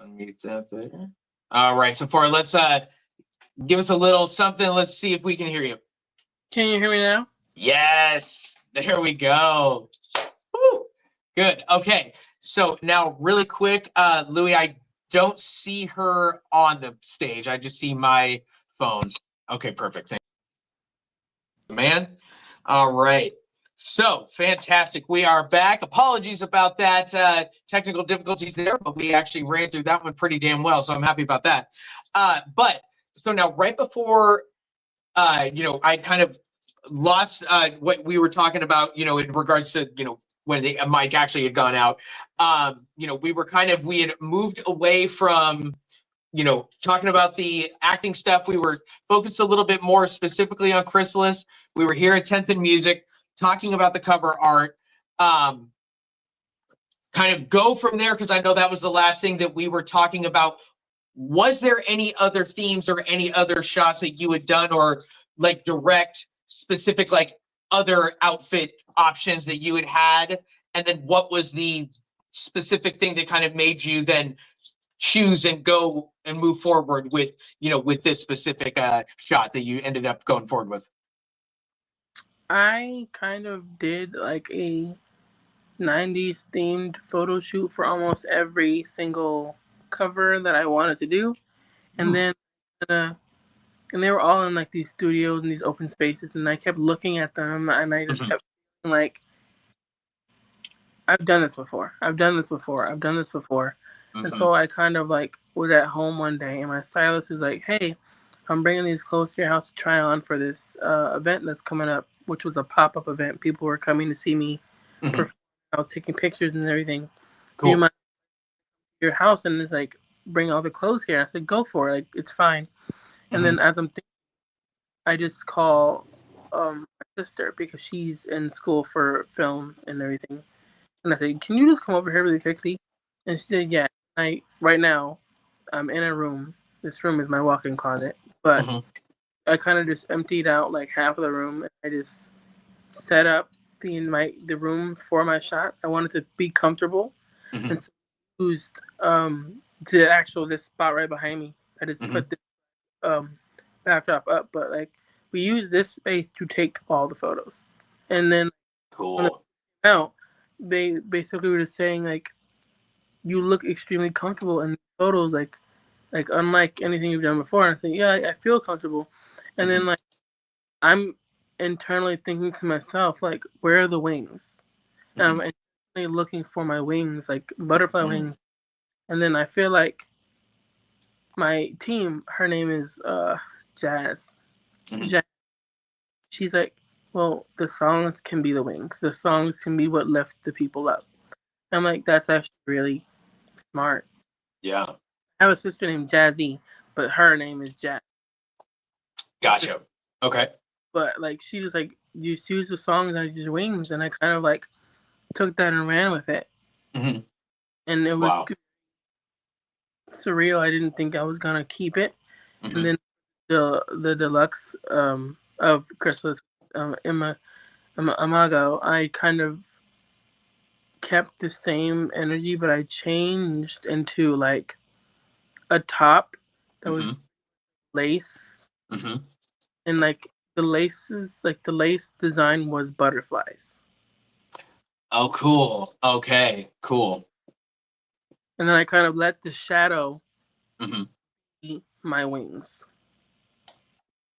unmute that there. All right, Sephora, let's give us a little something. Let's see if we can hear you. Can you hear me now? Yes, there we go. Woo. Good. Okay, so now really quick, Louie, I don't see her on the stage. I just see my phone. Okay, perfect. Thank you, man. All right. So fantastic. We are back. Apologies about that technical difficulties there, but we actually ran through that one pretty damn well. So I'm happy about that. But so now right before, I kind of lost what we were talking about, in regards to, when the mic actually had gone out. We had moved away from, talking about the acting stuff. We were focused a little bit more specifically on Chrysalis. We were here at 10th in Music, talking about the cover art. Kind of go from there, because I know that was the last thing that we were talking about. Was there any other themes or any other shots that you had done, or like direct specific, like other outfit options that you had? And then what was the specific thing that kind of made you then choose and go and move forward with, with this specific shot that you ended up going forward with? I kind of did like a 90s themed photo shoot for almost every single cover that I wanted to do. And then and they were all in like these studios and these open spaces, and I kept looking at them, and I just kept feeling like, I've done this before. And so I kind of like was at home one day, and my stylist was like, "Hey, I'm bringing these clothes to your house to try on for this event that's coming up," which was a pop-up event. People were coming to see me perform. I was taking pictures and everything. Cool. Do you mind your house and it's like, bring all the clothes here? I said, go for it. Like, it's fine. And then as I'm thinking, I just call my sister, because she's in school for film and everything. And I said, can you just come over here really quickly? And she said, yeah. Right now, I'm in a room. This room is my walk-in closet. But I kind of just emptied out like half of the room. And I just set up the room for my shot. I wanted to be comfortable. And so I used this spot right behind me. I just put this backdrop up, but like we used this space to take all the photos. And then now they basically were just saying like, you look extremely comfortable in photos, like unlike anything you've done before. And I think, yeah, I feel comfortable. And then like I'm internally thinking to myself, like, where are the wings? And looking for my wings, like butterfly wings. And then I feel like my team, her name is Jazz. Jazz. She's like, well, the songs can be the wings. The songs can be what lift the people up. I'm like, that's actually really smart. Yeah. I have a sister named Jazzy, but her name is Jazz. Gotcha. Okay. But like, she was like, you use the songs as your wings, and I kind of like took that and ran with it. And it was surreal. I didn't think I was gonna keep it. And then the deluxe of Chrysalis Imago, I kind of kept the same energy, but I changed into like a top that was lace, and like the lace design was butterflies. Oh, cool. Okay, cool. And then I kind of let the shadow be my wings.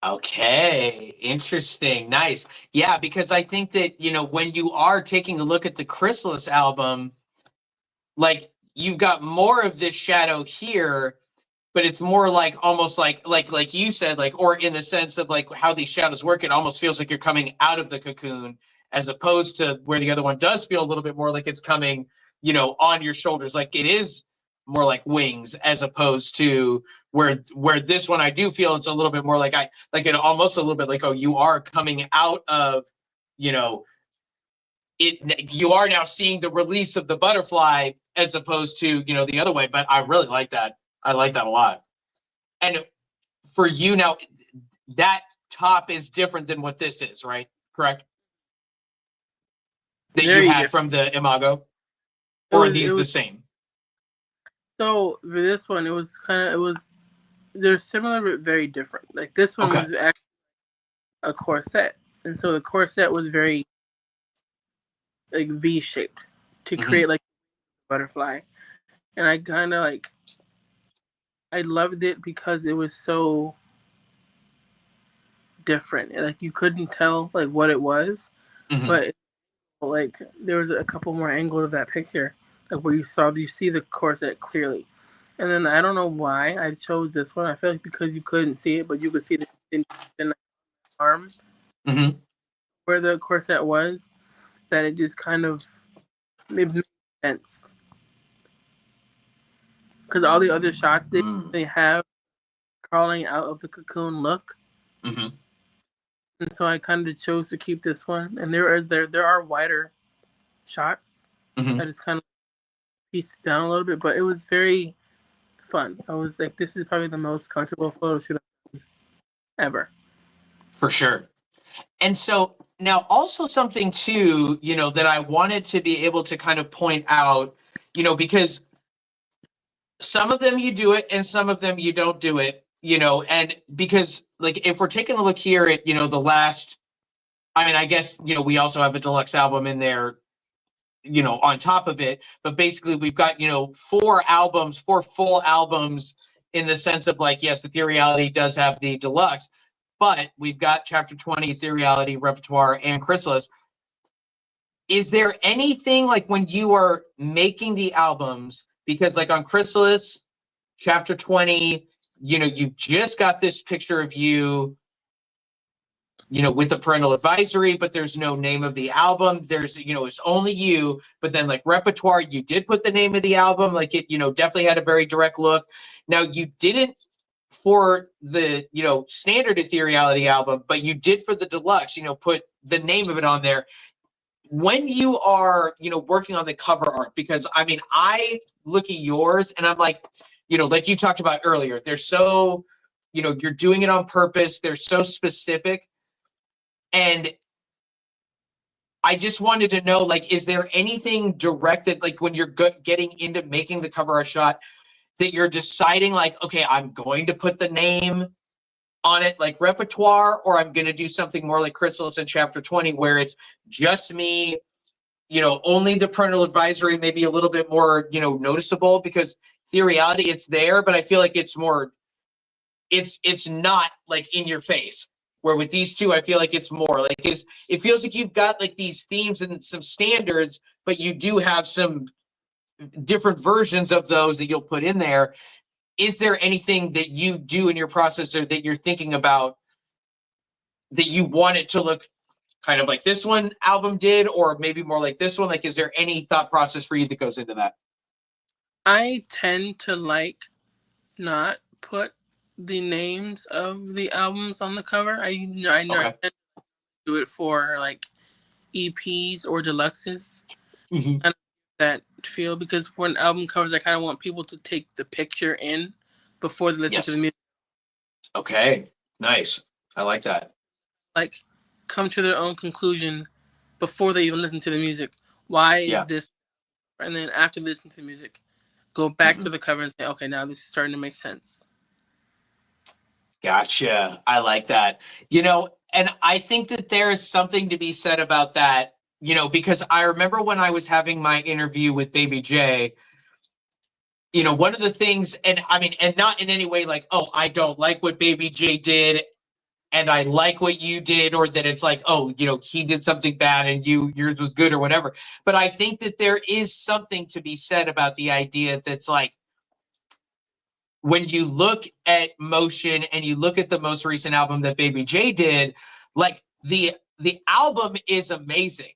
Okay, interesting. Nice. Yeah, because I think that, when you are taking a look at the Chrysalis album, like you've got more of this shadow here, but it's more like almost like you said, like, or in the sense of like how these shadows work, it almost feels like you're coming out of the cocoon, as opposed to where the other one does feel a little bit more like it's coming, on your shoulders. Like it is more like wings, as opposed to where this one I do feel it's a little bit more like it almost a little bit like, oh, you are coming out of, you are now seeing the release of the butterfly as opposed to, you know, the other way. But I really like that. I like that a lot. And for you now, that top is different than what this is, right? Correct? That Very you had different. from the Imago? Or are these the same? So for this one, they're similar but very different. Like this one was actually a corset, and so the corset was very like V shaped to create like a butterfly, and I kind of like I loved it because it was so different. Like you couldn't tell like what it was, but like there was a couple more angles of that picture, like where you see the corset clearly. And then I don't know why I chose this one. I feel like because you couldn't see it, but you could see the arm where the corset was, that it just kind of made sense. Because all the other shots they have crawling out of the cocoon look. And so I kind of chose to keep this one. And there are wider shots. I just kind of pieced it down a little bit, but it was very fun. I was like, this is probably the most comfortable photo shoot ever. For sure. And so now also something too, you know, that I wanted to be able to kind of point out, you know, because some of them you do it and some of them you don't do it, you know, and because like if we're taking a look here at, you know, the last, I mean, I guess, you know, we also have a deluxe album in there, you know, on top of it, but basically we've got, you know, 4 full albums in the sense of like, yes, Ethereality does have the deluxe, but we've got Chapter 20, Ethereality, Repertoire, and Chrysalis. Is there anything like when you are making the albums, because like on Chrysalis, Chapter 20, you know, you just got this picture of you, you know, with the parental advisory, but there's no name of the album. There's, you know, it's only you, but then like Repertoire, you did put the name of the album, like it, you know, definitely had a very direct look. Now you didn't for the, you know, standard Ethereality album, but you did for the deluxe, you know, put the name of it on there. When you are, you know, working on the cover art, because I mean, I look at yours and I'm like, you know, like you talked about earlier, they're so, you know, you're doing it on purpose. They're so specific. And I just wanted to know, like, is there anything directed, like when you're getting into making the cover art shot, that you're deciding like, okay, I'm going to put the name on it like Repertoire, or I'm going to do something more like Chrysalis in Chapter 20, where it's just me, you know, only the parental advisory, maybe a little bit more, you know, noticeable, because Ethereality, it's there, but I feel like it's more, it's not like in your face. Where with these two, I feel like it's more like it feels like you've got like these themes and some standards, but you do have some different versions of those that you'll put in there. Is there anything that you do in your process or that you're thinking about that you want it to look kind of like this one album did, or maybe more like this one? Like, is there any thought process for you that goes into that? I tend to like not put the names of the albums on the cover. I know I tend to do it for like EPs or deluxes. Kind of that feel, because for an album covers, I kind of want people to take the picture in before they listen to the music. Okay, nice. I like that. Like, come to their own conclusion before they even listen to the music. Why is this? And then after listening to the music, go back to the cover and say, okay, now this is starting to make sense. Gotcha. I like that. You know, and I think that there is something to be said about that, you know, because I remember when I was having my interview with Baby J, you know, one of the things, and I mean, and not in any way like, oh, I don't like what Baby J did and I like what you did, or that it's like, oh, you know, he did something bad and yours was good or whatever. But I think that there is something to be said about the idea that's like, when you look at Motion and you look at the most recent album that Baby J did, like the album is amazing.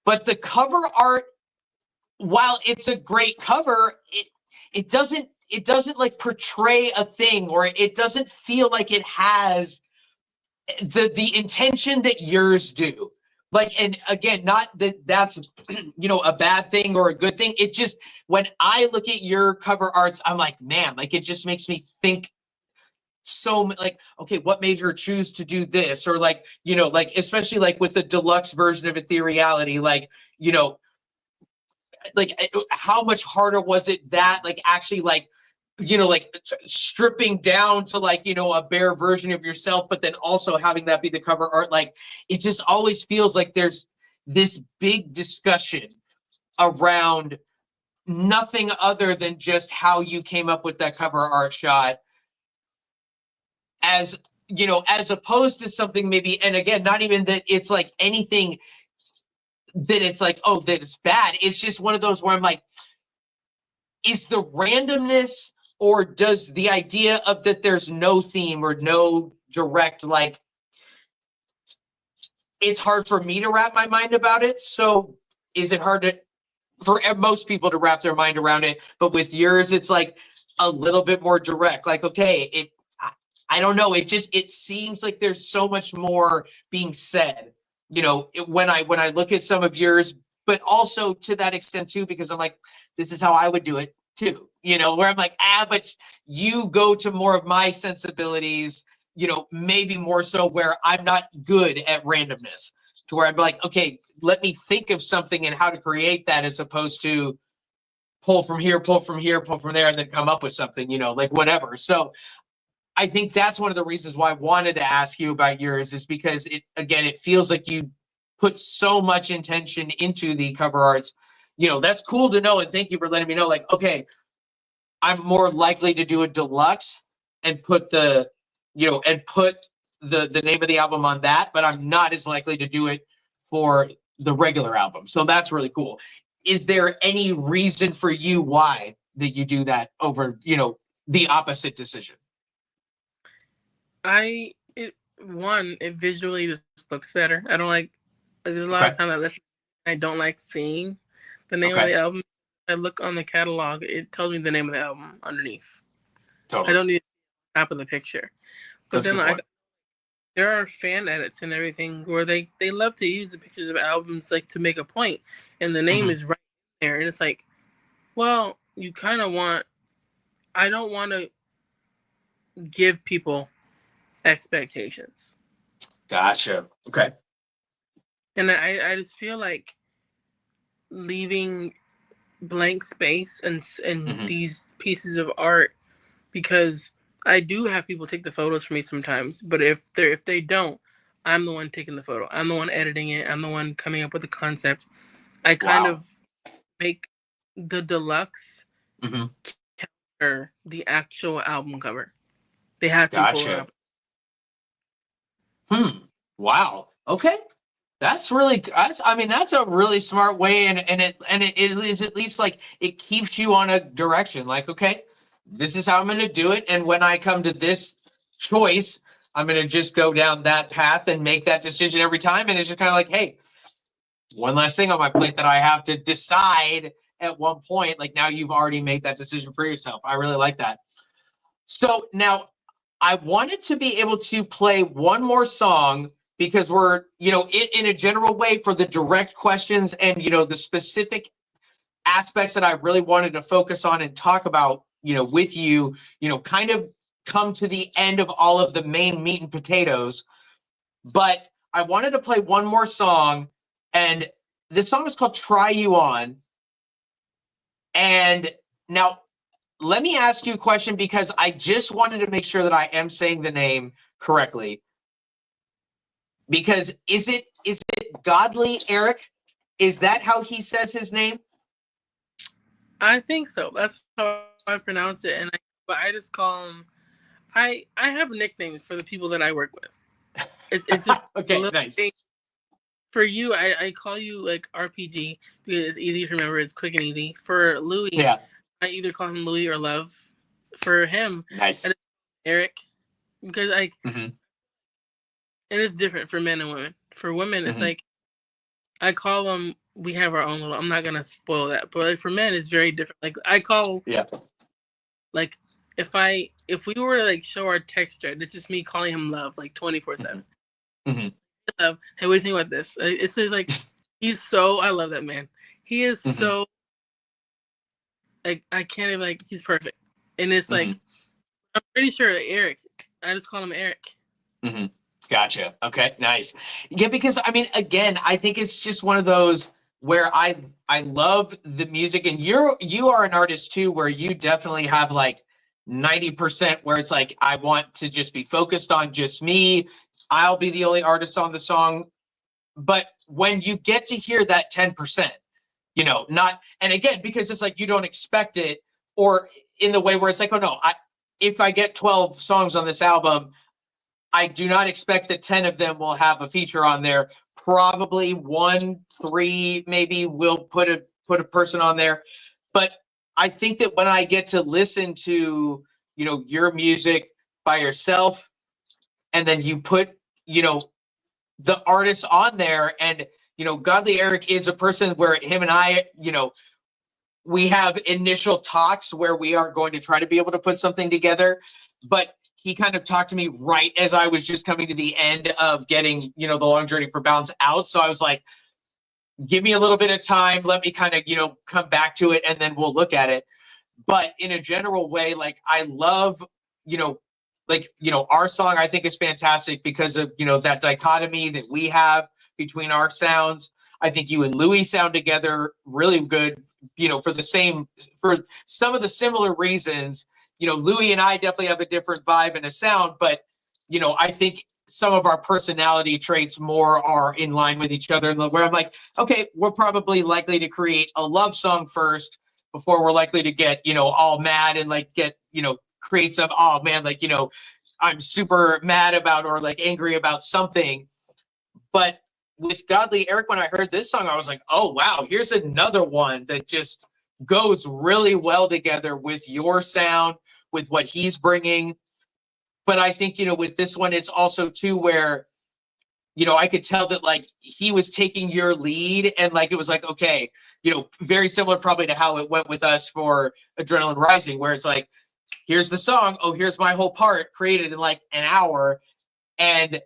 But the cover art, while it's a great cover, it doesn't like portray a thing, or it doesn't feel like it has the intention that yours do. Like, and again, not that that's, you know, a bad thing or a good thing. It just, when I look at your cover arts, I'm like, man, like, it just makes me think like, okay, what made her choose to do this? Or like, you know, like, especially like with the deluxe version of Ethereality, like, you know, like how much harder was it that like actually like, you know, like stripping down to like, you know, a bare version of yourself, but then also having that be the cover art. Like, it just always feels like there's this big discussion around nothing other than just how you came up with that cover art shot, as, you know, as opposed to something maybe, and again, not even that it's like anything that it's like, oh, that it's bad. It's just one of those where I'm like, is the randomness, or does the idea of that there's no theme or no direct, like, it's hard for me to wrap my mind about it. So is it hard to, for most people to wrap their mind around it? But with yours, it's like a little bit more direct. Like, okay, I don't know. It seems like there's so much more being said, you know, when I look at some of yours, but also to that extent too, because I'm like, this is how I would do it too, you know, where I'm like, but you go to more of my sensibilities, you know, maybe more so where I'm not good at randomness, to where I'm like, okay, let me think of something and how to create that, as opposed to pull from here, pull from here, pull from there, and then come up with something, you know, like whatever. So I think that's one of the reasons why I wanted to ask you about yours, is because it feels like you put so much intention into the cover arts. You know, that's cool to know. And thank you for letting me know, like, okay, I'm more likely to do a deluxe and put the, you know, and put the name of the album on that, but I'm not as likely to do it for the regular album. So that's really cool. Is there any reason for you why that you do that over, you know, the opposite decision? It visually just looks better. I don't like, there's a lot Okay. of times I don't like seeing the name of Okay. the album. I look on the catalog, it tells me the name of the album underneath. Totally. I don't need the top of the picture. But That's a then good point. there are fan edits and everything where they love to use the pictures of albums like to make a point, and the name is right there, and it's like, well, you kind of want. I don't want to give people expectations, Gotcha. Okay. and I just feel like leaving blank space and Mhm. these pieces of art, because I do have people take the photos for me sometimes, but if they don't, I'm the one taking the photo. I'm the one editing it. I'm the one coming up with the concept. I kind Wow. of make the deluxe Mhm. or the actual album cover. They have to be polar Gotcha. opposite. Wow. Okay. I mean, that's a really smart way, and it is at least like it keeps you on a direction. Like, okay, this is how I'm gonna do it. And when I come to this choice, I'm gonna just go down that path and make that decision every time. And it's just kind of like, hey, one less thing on my plate that I have to decide at one point. Like, now you've already made that decision for yourself. I really like that. So now I wanted to be able to play one more song, because we're, you know, in a general way, for the direct questions and, you know, the specific aspects that I really wanted to focus on and talk about, you know, with you, you know, kind of come to the end of all of the main meat and potatoes. But I wanted to play one more song, and this song is called Try You On. And now let me ask you a question, because I just wanted to make sure that I am saying the name correctly. Because is it Godly Eric? Is that how he says his name? I think so. That's how I pronounce it, but I just call them. I have nicknames for the people that I work with. It's just a Okay, little nice. thing. For you, I call you like RPG because it's easy to remember. It's quick and easy. For Louis, Yeah, I either call him Louis or Love. For him, I nice. just call him Eric, because like Hmm. it is different for men and women. For women, it's Hmm. like I call them. We have our own little. I'm not gonna spoil that, but like for men, it's very different. Like I call Yeah. like if we were to like show our text thread, it's just me calling him Love like 24/7. Hmm. Hmm. Hey, what do you think about this? It's just like he's so. I love that man. He is Mhm. so. Like I can't even like. He's perfect, and it's like Mhm. I'm pretty sure Eric. I just call him Eric. Mhm. Gotcha. Okay, nice. Yeah, because I mean, again, I think it's just one of those where I love the music, and you are an artist too, where you definitely have like 90% where it's like I want to just be focused on just me. I'll be the only artist on the song. But when you get to hear that 10%, not, and again, because it's like you don't expect it, or in the way where it's like, oh no, if I get 12 songs on this album, I do not expect that 10 of them will have a feature on there. Probably 1, 3, maybe will put a person on there. But I think that when I get to listen to, your music by yourself, and then you put, the artists on there, and Godly Eric is a person where him and I, we have initial talks where we are going to try to be able to put something together, but he kind of talked to me right as I was just coming to the end of getting, the Long Journey for Balance out. So I was like, give me a little bit of time. Let me kind of, come back to it, and then we'll look at it. But in a general way, like I love, our song I think is fantastic because of, that dichotomy that we have between our sounds. I think you and Louis sound together really good, for some of the similar reasons. Louis and I definitely have a different vibe and a sound, but I think some of our personality traits more are in line with each other, where I'm like, okay, we're probably likely to create a love song first before we're likely to get, all mad and like get, create some, oh man, like, I'm super mad about or like angry about something. But with Godly Eric, when I heard this song, I was like, oh wow, here's another one that just goes really well together with your sound, with what he's bringing. But I think, with this one, it's also too where, I could tell that like he was taking your lead, and like it was like, okay, very similar probably to how it went with us for Adrenaline Rising, where it's like, here's the song, oh, here's my whole part created in like an hour. And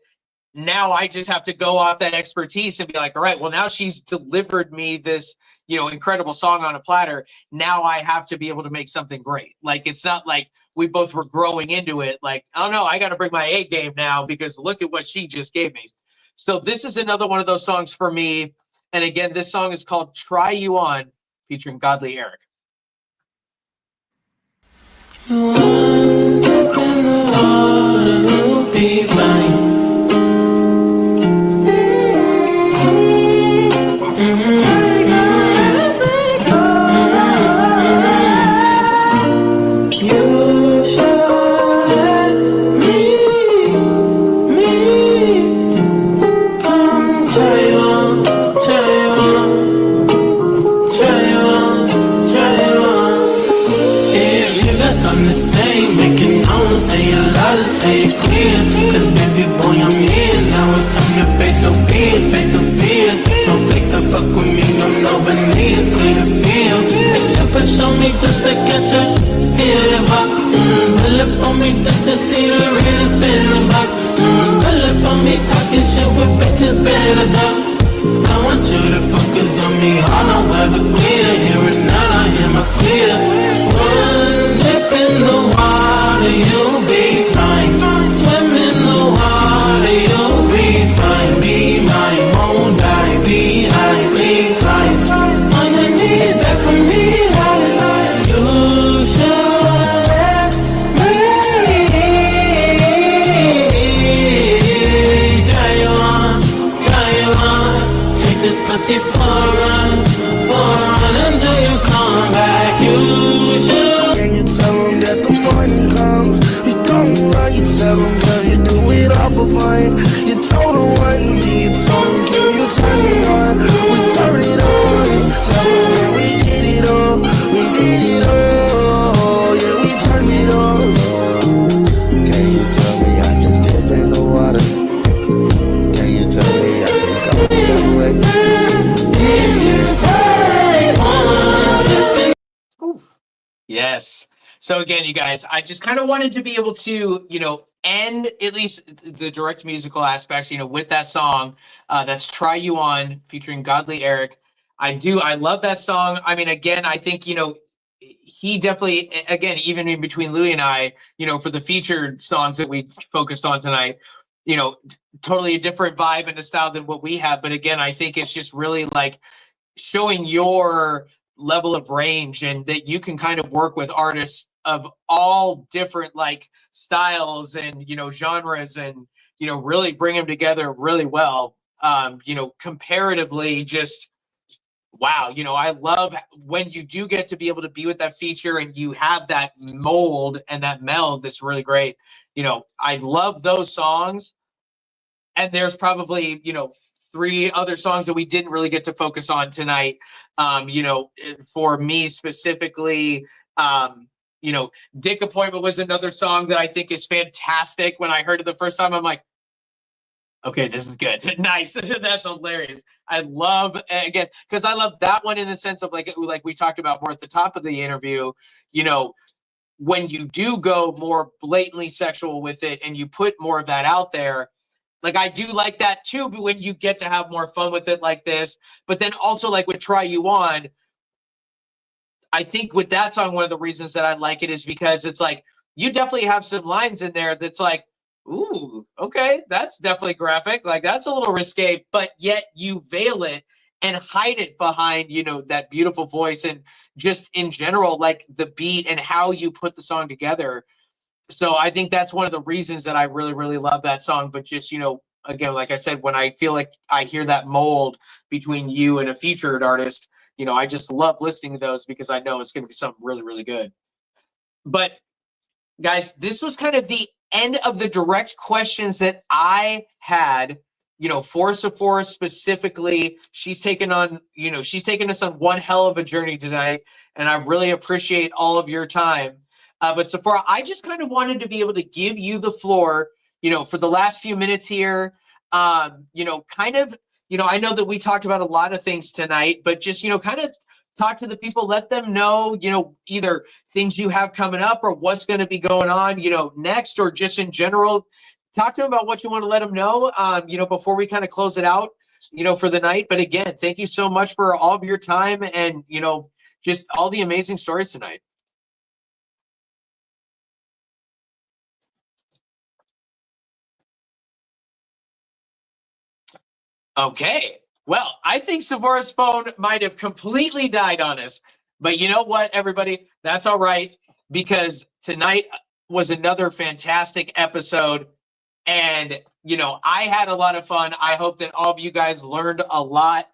now I just have to go off that expertise and be like, all right, well, now she's delivered me this, incredible song on a platter. Now I have to be able to make something great. Like, it's not like we both were growing into it. Like, oh no, I got to bring my A game now because look at what she just gave me. So this is another one of those songs for me. And again, this song is called Try You On, featuring Godly Eric. One dip in the water, you'll be fine. You should let me come try you on, try you on, try you on, try you on. If you got something to say, make it known, say a lot and say it clear. Cause baby boy, I'm here, now it's time to face your fears, face your fears. Don't fake the fuck with me, I'm no veneers, clear the field. They jump and show me just to catch a fever. Pull up on me just to see the realest been in the box. Pull up on me talking shit with bitches better though. I want you to focus on me, all no ever clear. Here and now, I hear my clear. One dip in the water, you'll be fine. Swim in the water, you'll be fine. Be mine, won't die, be high, be twice. When I need that from me, like you should let me try you on, try you on. Take this pussy for a run until you come back. You should. Can you tell them that the morning comes? You don't lie, you tell them that you do it all for fun. You told them what you need, told them can you turn it on? We turn it on. Tell them that we did it all, we did it all. Yeah, we turned it on. Can you tell me I can dip in the water? Can you tell me I can go that way? If you take one dip in. Yes. So again, you guys, I just kind of wanted to be able to, and at least the direct musical aspects, with that song, that's Try You On featuring Godly Eric. I love that song. I mean, again, I think, he definitely, again, even in between Louis and I, for the featured songs that we focused on tonight, totally a different vibe and a style than what we have. But again, I think it's just really like showing your level of range and that you can kind of work with artists of all different like styles and, genres and, really bring them together really well. Comparatively just, wow, I love when you do get to be able to be with that feature and you have that mold and that meld that's really great. I love those songs. And there's probably, 3 other songs that we didn't really get to focus on tonight. For me specifically, Dick Appointment was another song that I think is fantastic. When I heard it the first time, I'm like, okay, this is good. Nice. That's hilarious. I love, again, because I love that one in the sense of like we talked about more at the top of the interview, when you do go more blatantly sexual with it and you put more of that out there, like I do like that too, but when you get to have more fun with it like this, but then also like with Try You On, I think with that song, one of the reasons that I like it is because it's like, you definitely have some lines in there that's like, ooh, okay, that's definitely graphic. Like that's a little risque, but yet you veil it and hide it behind, that beautiful voice and just in general, like the beat and how you put the song together. So I think that's one of the reasons that I really, really love that song. But just, again, like I said, when I feel like I hear that mold between you and a featured artist, I just love listening to those because I know it's going to be something really, really good. But guys, this was kind of the end of the direct questions that I had, for Sephora specifically. She's taken us on one hell of a journey tonight, and I really appreciate all of your time. But Sephora, I just kind of wanted to be able to give you the floor, for the last few minutes here. I know that we talked about a lot of things tonight, but just, kind of talk to the people, let them know, either things you have coming up or what's going to be going on, next, or just in general, talk to them about what you want to let them know, before we kind of close it out, for the night. But again, thank you so much for all of your time and, just all the amazing stories tonight. Okay. Well, I think Sephora's phone might have completely died on us. But you know what, everybody? That's all right, because tonight was another fantastic episode. And, I had a lot of fun. I hope that all of you guys learned a lot.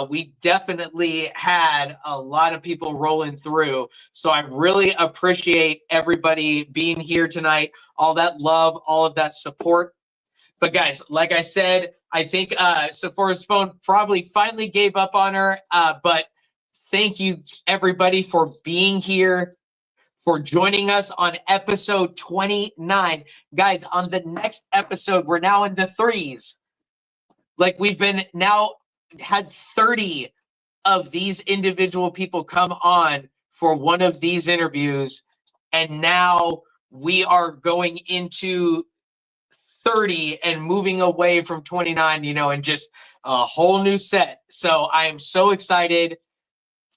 We definitely had a lot of people rolling through. So I really appreciate everybody being here tonight, all that love, all of that support. But guys, like I said, I think Sephora's phone probably finally gave up on her. But thank you, everybody, for being here, for joining us on episode 29. Guys, on the next episode, we're now in the 3s. Like we've been now had 30 of these individual people come on for one of these interviews. And now we are going into 30 and moving away from 29, and just a whole new set. So I am so excited.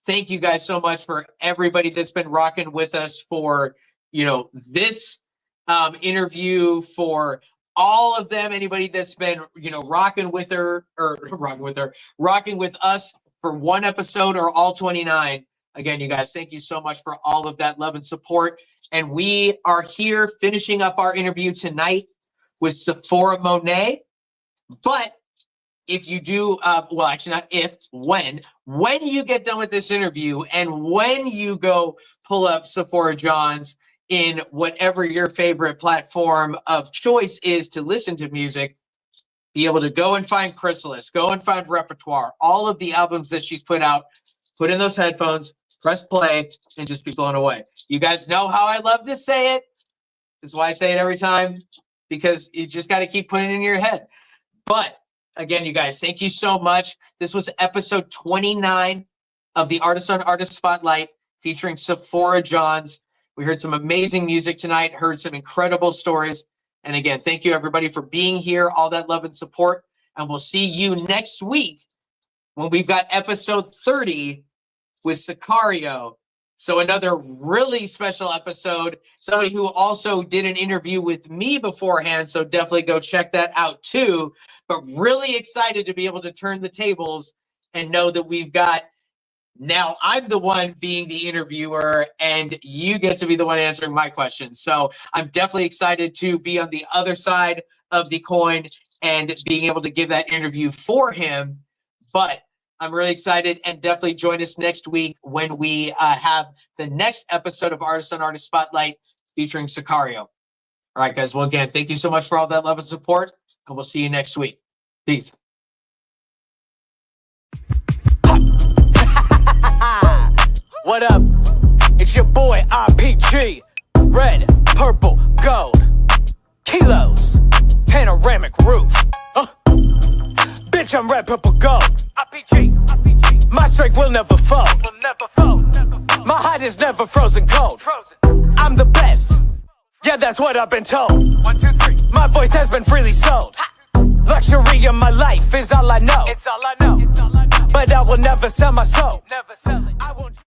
Thank you guys so much for everybody that's been rocking with us for, this interview, for all of them, anybody that's been, rocking with us for one episode or all 29. Again, you guys, thank you so much for all of that love and support. And we are here finishing up our interview tonight with Sephora Monet. But if you do, well, actually not if, when you get done with this interview and when you go pull up Sephora Johns in whatever your favorite platform of choice is to listen to music, be able to go and find Chrysalis, go and find Repertoire, all of the albums that she's put out, put in those headphones, press play, and just be blown away. You guys know how I love to say it. That's why I say it every time, because you just got to keep putting it in your head. But again, you guys, thank you so much. This was episode 29 of the Artist on Artist Spotlight featuring Sephora Johns. We heard some amazing music tonight, heard some incredible stories. And again, thank you everybody for being here, all that love and support. And we'll see you next week when we've got episode 30 with Sicario. So another really special episode. Somebody who also did an interview with me beforehand. So definitely go check that out too. But really excited to be able to turn the tables and know that we've got, now I'm the one being the interviewer and you get to be the one answering my questions. So I'm definitely excited to be on the other side of the coin and being able to give that interview for him. But I'm really excited, and definitely join us next week when we have the next episode of Artist on Artist Spotlight featuring Sicario. All right, guys. Well, again, thank you so much for all that love and support, and we'll see you next week. Peace. What up? It's your boy RPG. Red, purple, gold. Kilos. Panoramic roof. Bitch, I'm red, purple, gold. RPG. My strength will never fold. My heart is never frozen cold. I'm the best. Yeah, that's what I've been told. 1, 2, 3. My voice has been freely sold. Luxury of my life is all I know. It's all I know. But I will never sell my soul. Never sell it. I won't.